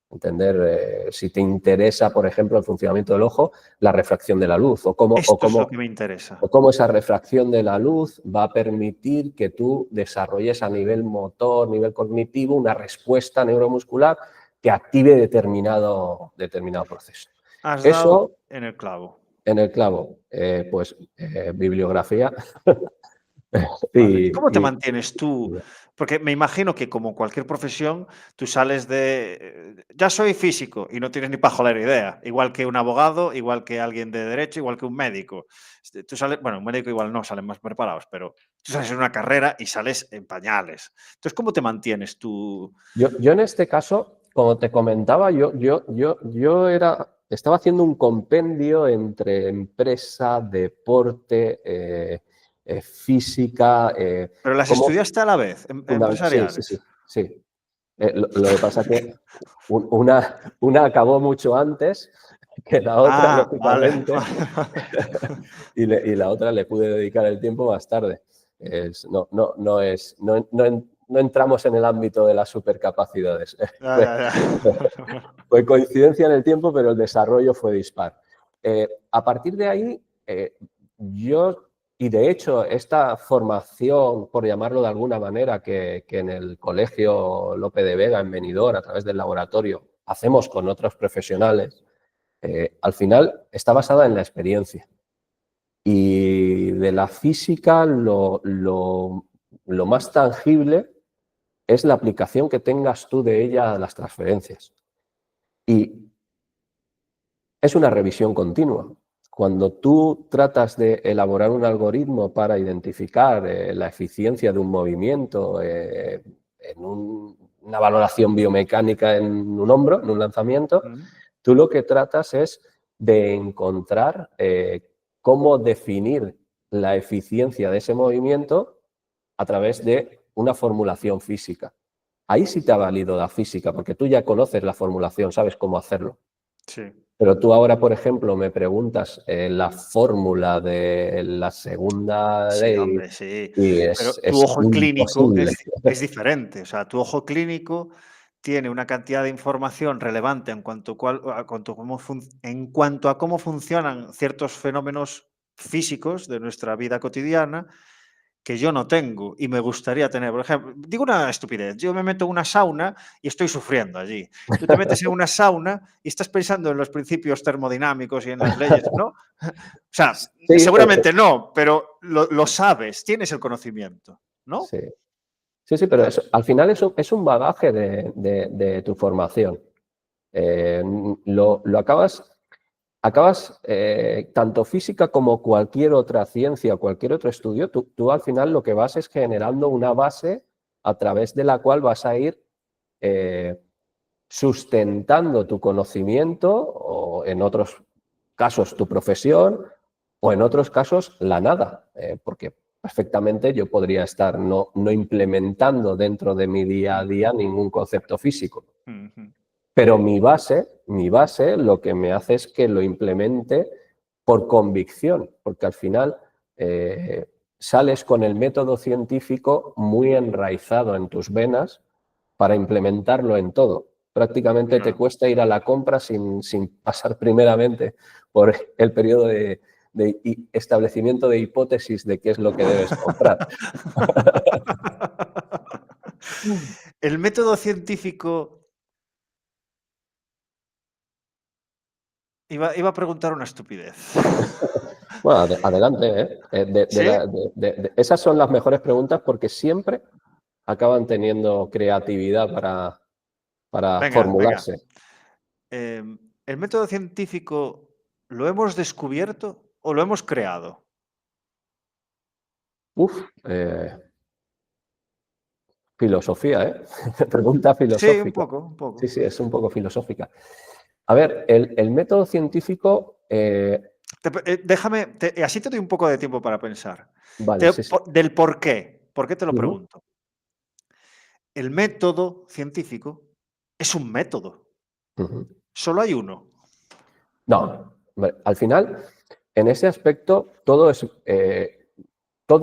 Entender si te interesa, por ejemplo, el funcionamiento del ojo, la refracción de la luz o cómo, o Esto es lo cómo que me interesa. o cómo esa refracción de la luz va a permitir que tú desarrolles a nivel motor, nivel cognitivo, una respuesta neuromuscular que active determinado proceso. Has dado Eso en el clavo. en el clavo, bibliografía Vale. ¿Y y, cómo te y- mantienes tú? Porque me imagino que como cualquier profesión, tú sales de, ya soy físico y no tienes ni pajolera idea, igual que un abogado, igual que alguien de derecho, igual que un médico. Tú sales, bueno, un médico igual no, salen más preparados, pero tú sales en una carrera y sales en pañales. Entonces, ¿cómo te mantienes tú? yo en este caso, como te comentaba, estaba haciendo un compendio entre empresa, deporte, física, Pero las como estudiaste a la vez, sí, sí, sí, empresariales. sí. Lo que pasa es que una acabó mucho antes que la otra, Ah, vale, lógicamente, vale. y la otra le pude dedicar el tiempo más tarde. No entramos en el ámbito de las supercapacidades. Ya, ya, ya. Fue coincidencia en el tiempo, pero el desarrollo fue dispar. A partir de ahí, yo, y de hecho, esta formación, por llamarlo de alguna manera, que en el Colegio Lope de Vega, en Benidorm, a través del laboratorio, hacemos con otros profesionales, al final está basada en la experiencia. Y de la física, lo más tangible es la aplicación que tengas tú de ella a las transferencias. Y es una revisión continua. Cuando tú tratas de elaborar un algoritmo para identificar la eficiencia de un movimiento en una valoración biomecánica en un hombro, en un lanzamiento, Mm. tú lo que tratas es de encontrar cómo definir la eficiencia de ese movimiento a través de una formulación física. Ahí sí te ha valido la física, porque tú ya conoces la formulación, sabes cómo hacerlo. Sí. Pero tú ahora, por ejemplo, me preguntas la fórmula de la segunda Sí, ley hombre, sí. y Pero tu es ojo clínico imposible. es diferente. O sea, tu ojo clínico tiene una cantidad de información relevante en cuanto a cómo funcionan ciertos fenómenos físicos de nuestra vida cotidiana que yo no tengo y me gustaría tener. Por ejemplo, digo una estupidez, yo me meto en una sauna y estoy sufriendo allí. Tú te metes en una sauna y estás pensando en los principios termodinámicos y en las leyes, ¿no? O sea, Sí, seguramente no, pero lo sabes, tienes el conocimiento, ¿no? sí. Sí, sí, pero al final es un bagaje de tu formación. Lo acabas tanto física como cualquier otra ciencia, cualquier otro estudio, tú al final lo que vas es generando una base a través de la cual vas a ir eh, sustentando tu conocimiento o en otros casos tu profesión o en otros casos la nada, porque perfectamente yo podría estar no implementando dentro de mi día a día ningún concepto físico. Pero mi base lo que me hace es que lo implemente por convicción, porque al final sales con el método científico muy enraizado en tus venas para implementarlo en todo. Prácticamente te cuesta ir a la compra sin pasar primeramente por el periodo de establecimiento de hipótesis de qué es lo que debes comprar. El método científico... Iba a preguntar una estupidez. Bueno, adelante, ¿eh? ¿Sí? Esas son las mejores preguntas porque siempre acaban teniendo creatividad para Venga. formularse. ¿El método científico lo hemos descubierto o lo hemos creado? Uf, filosofía, ¿eh? Pregunta Sí, un filosófica. poco, un Sí, poco. sí, es un poco filosófica. A ver, el método científico... Déjame, así te doy un poco de tiempo para pensar. vale, sí, sí. Del por qué. ¿Por qué te lo Ujú, pregunto? El método científico es un método. ujú. Solo hay uno. No, hombre, al final, en ese aspecto, todo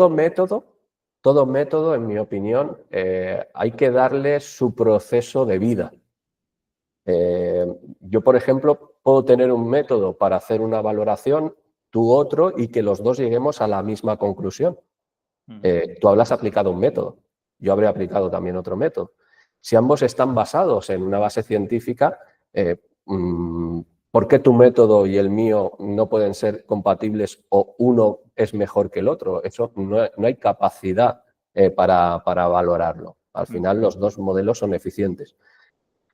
método, en mi opinión, hay que darle su proceso de vida. Yo, por ejemplo, puedo tener un método para hacer una valoración, tú otro, y que los dos lleguemos a la misma conclusión. Tú habrás aplicado un método, yo habré aplicado también otro método. Si ambos están basados en una base científica, ¿por qué tu método y el mío no pueden ser compatibles o uno es mejor que el otro? Eso no hay capacidad para valorarlo. Al final, los dos modelos son eficientes.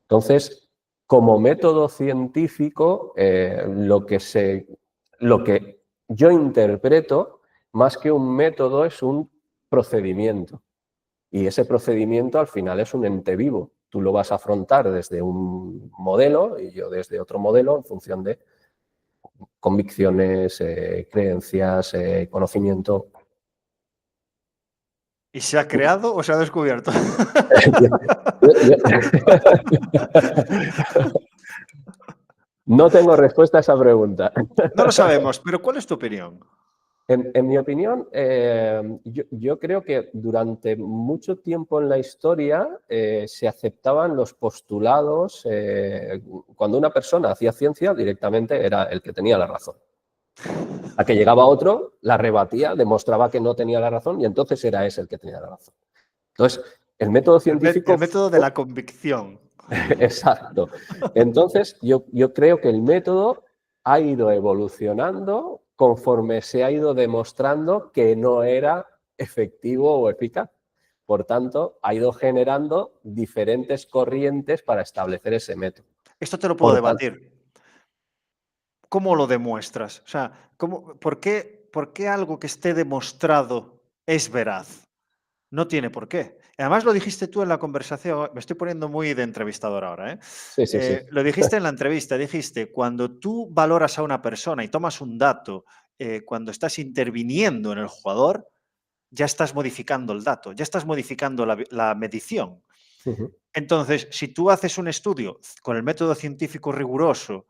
Entonces, como método científico, lo que yo interpreto, más que un método, es un procedimiento. Y ese procedimiento al final es un ente vivo. Tú lo vas a afrontar desde un modelo y yo desde otro modelo en función de convicciones, creencias, conocimiento. ¿Y se ha creado o se ha descubierto? No tengo respuesta a esa pregunta. No lo sabemos, pero ¿cuál es tu opinión? En mi opinión, yo creo que durante mucho tiempo en la historia se aceptaban los postulados. Cuando una persona hacía ciencia, directamente era el que tenía la razón. A que llegaba otro, la rebatía, demostraba que no tenía la razón y entonces era ese el que tenía la razón. Entonces, el método El científico... método de la convicción. Exacto. Entonces, yo creo que el método ha ido evolucionando conforme se ha ido demostrando que no era efectivo o eficaz. Por tanto, ha ido generando diferentes corrientes para establecer ese método. Esto te lo puedo Por tanto, debatir. ¿Cómo lo demuestras? O sea, por qué algo que esté demostrado es veraz? No tiene por qué. Además, lo dijiste tú en la conversación, me estoy poniendo muy de entrevistador ahora, ¿eh? sí, sí, sí. Lo dijiste en la entrevista, dijiste, cuando tú valoras a una persona y tomas un dato, cuando estás interviniendo en el jugador, ya estás modificando el dato, ya estás modificando la medición. Ujú. Entonces, si tú haces un estudio con el método científico riguroso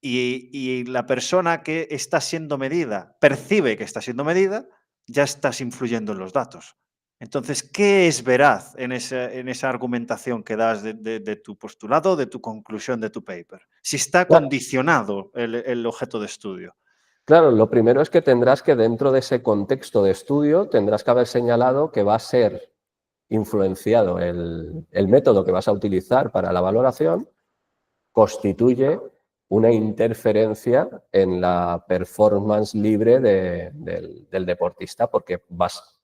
y la persona que está siendo medida percibe que está siendo medida, ya estás influyendo en los datos. Entonces, ¿qué es veraz en esa argumentación que das de tu postulado, de tu conclusión de tu paper? Si está Claro, condicionado el objeto de estudio. claro, lo primero es que tendrás que dentro de ese contexto de estudio, tendrás que haber señalado que va a ser influenciado el método que vas a utilizar para la valoración constituye una interferencia en la performance libre del deportista, porque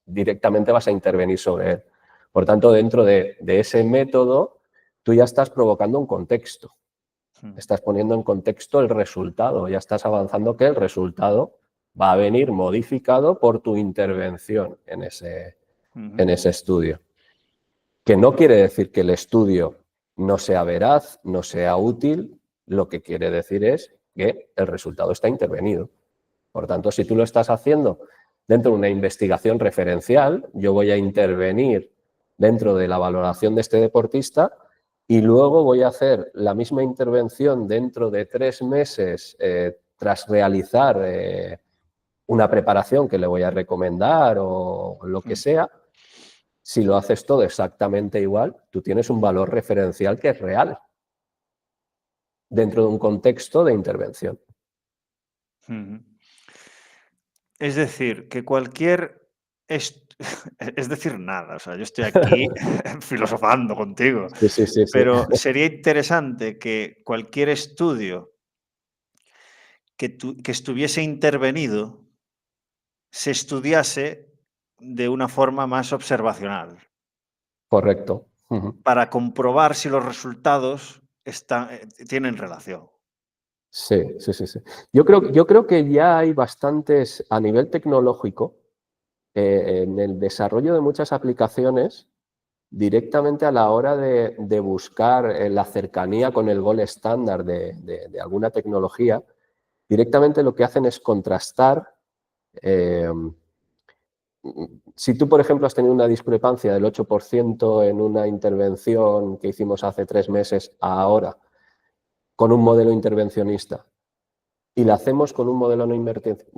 directamente vas a intervenir sobre él. Por tanto, dentro de ese método, tú ya estás provocando un contexto. Estás poniendo en contexto el resultado, ya estás avanzando que el resultado va a venir modificado por tu intervención en ese estudio. Que no quiere decir que el estudio no sea veraz, no sea útil, lo que quiere decir es que el resultado está intervenido. Por tanto, si tú lo estás haciendo dentro de una investigación referencial, yo voy a intervenir dentro de la valoración de este deportista y luego voy a hacer la misma intervención dentro de 3 meses tras realizar una preparación que le voy a recomendar o lo que sea. Si lo haces todo exactamente igual, tú tienes un valor referencial que es real dentro de un contexto de intervención. Es decir, que cualquier... Es decir, nada, o sea, yo estoy aquí filosofando contigo, Sí. pero sería interesante que cualquier estudio que estuviese intervenido se estudiase de una forma más observacional. Correcto. Para comprobar si los resultados tienen relación. Sí. Yo creo que ya hay bastantes, a nivel tecnológico, en el desarrollo de muchas aplicaciones, directamente a la hora de buscar la cercanía con el gol estándar de alguna tecnología, directamente lo que hacen es contrastar. Si tú, por ejemplo, has tenido una discrepancia del 8% en una intervención que hicimos hace 3 meses a ahora con un modelo intervencionista y la hacemos con un modelo no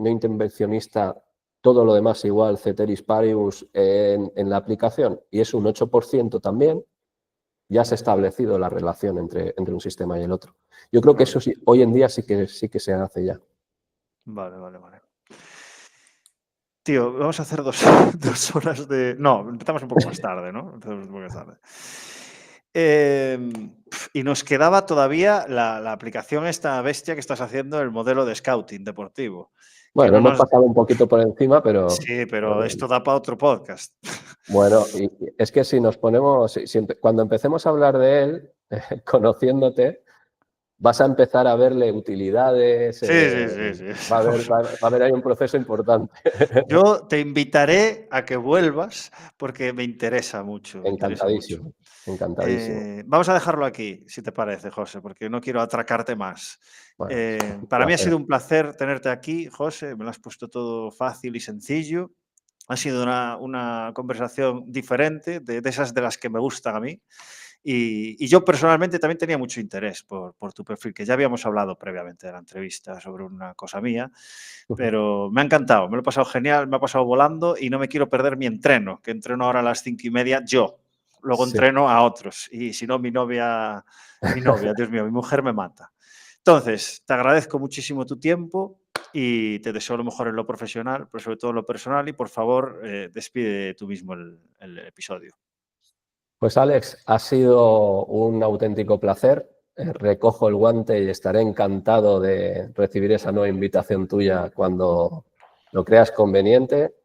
intervencionista, todo lo demás igual, ceteris paribus en la aplicación, y es un 8% también, ya se ha establecido la relación entre un sistema y el otro. Yo creo que eso sí, hoy en día sí que se hace ya. Vale. Tío, vamos a hacer 2 horas de... No, empezamos un poco más tarde, ¿no? Empezamos un poco más tarde. Y nos quedaba todavía la aplicación esta bestia que estás haciendo, el modelo de scouting deportivo. Que Bueno, no hemos nos... pasado un poquito por encima, pero... Sí, pero esto da para otro podcast. Bueno, y es que si nos ponemos, cuando empecemos a hablar de él, conociéndote, vas a empezar a verle utilidades, Sí. va a haber ahí un proceso importante. Yo te invitaré a que vuelvas porque me interesa mucho, me interesa mucho. Encantadísimo, encantadísimo. Vamos a dejarlo aquí, si te parece, José, porque no quiero atracarte más. Bueno, un Para mí ha placer. sido un placer tenerte aquí, José, me lo has puesto todo fácil y sencillo. Ha sido una conversación diferente, de esas de las que me gustan a mí. Y yo personalmente también tenía mucho interés por tu perfil, que ya habíamos hablado previamente de la entrevista sobre una cosa mía, pero me ha encantado, me lo he pasado genial, me ha pasado volando y no me quiero perder mi entreno, que entreno ahora a las 5:30 yo. Luego Sí. entreno a otros y si no mi novia, Dios mío, mi mujer me mata. Entonces, te agradezco muchísimo tu tiempo y te deseo lo mejor en lo profesional, pero sobre todo en lo personal y por favor, despide tú mismo el episodio. Pues Alex, ha sido un auténtico placer. Recojo el guante y estaré encantado de recibir esa nueva invitación tuya cuando lo creas conveniente.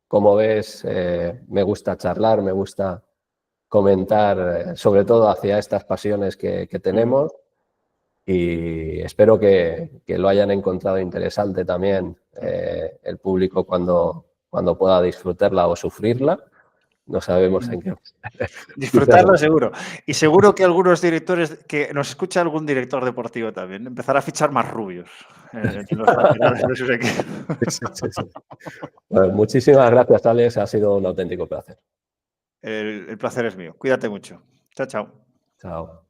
Como ves, me gusta charlar, me gusta comentar, sobre todo hacia estas pasiones que tenemos, y espero que lo hayan encontrado interesante también el público cuando pueda disfrutarla o sufrirla. No sabemos en qué. Disfrutarlo seguro. Y seguro que algunos directores, que nos escucha algún director deportivo también, empezará a fichar más rubios en los laterales de sus equipos. Sí. Bueno, muchísimas gracias, Alex. Ha sido un auténtico placer. El placer es mío. Cuídate mucho. Chao. Chao.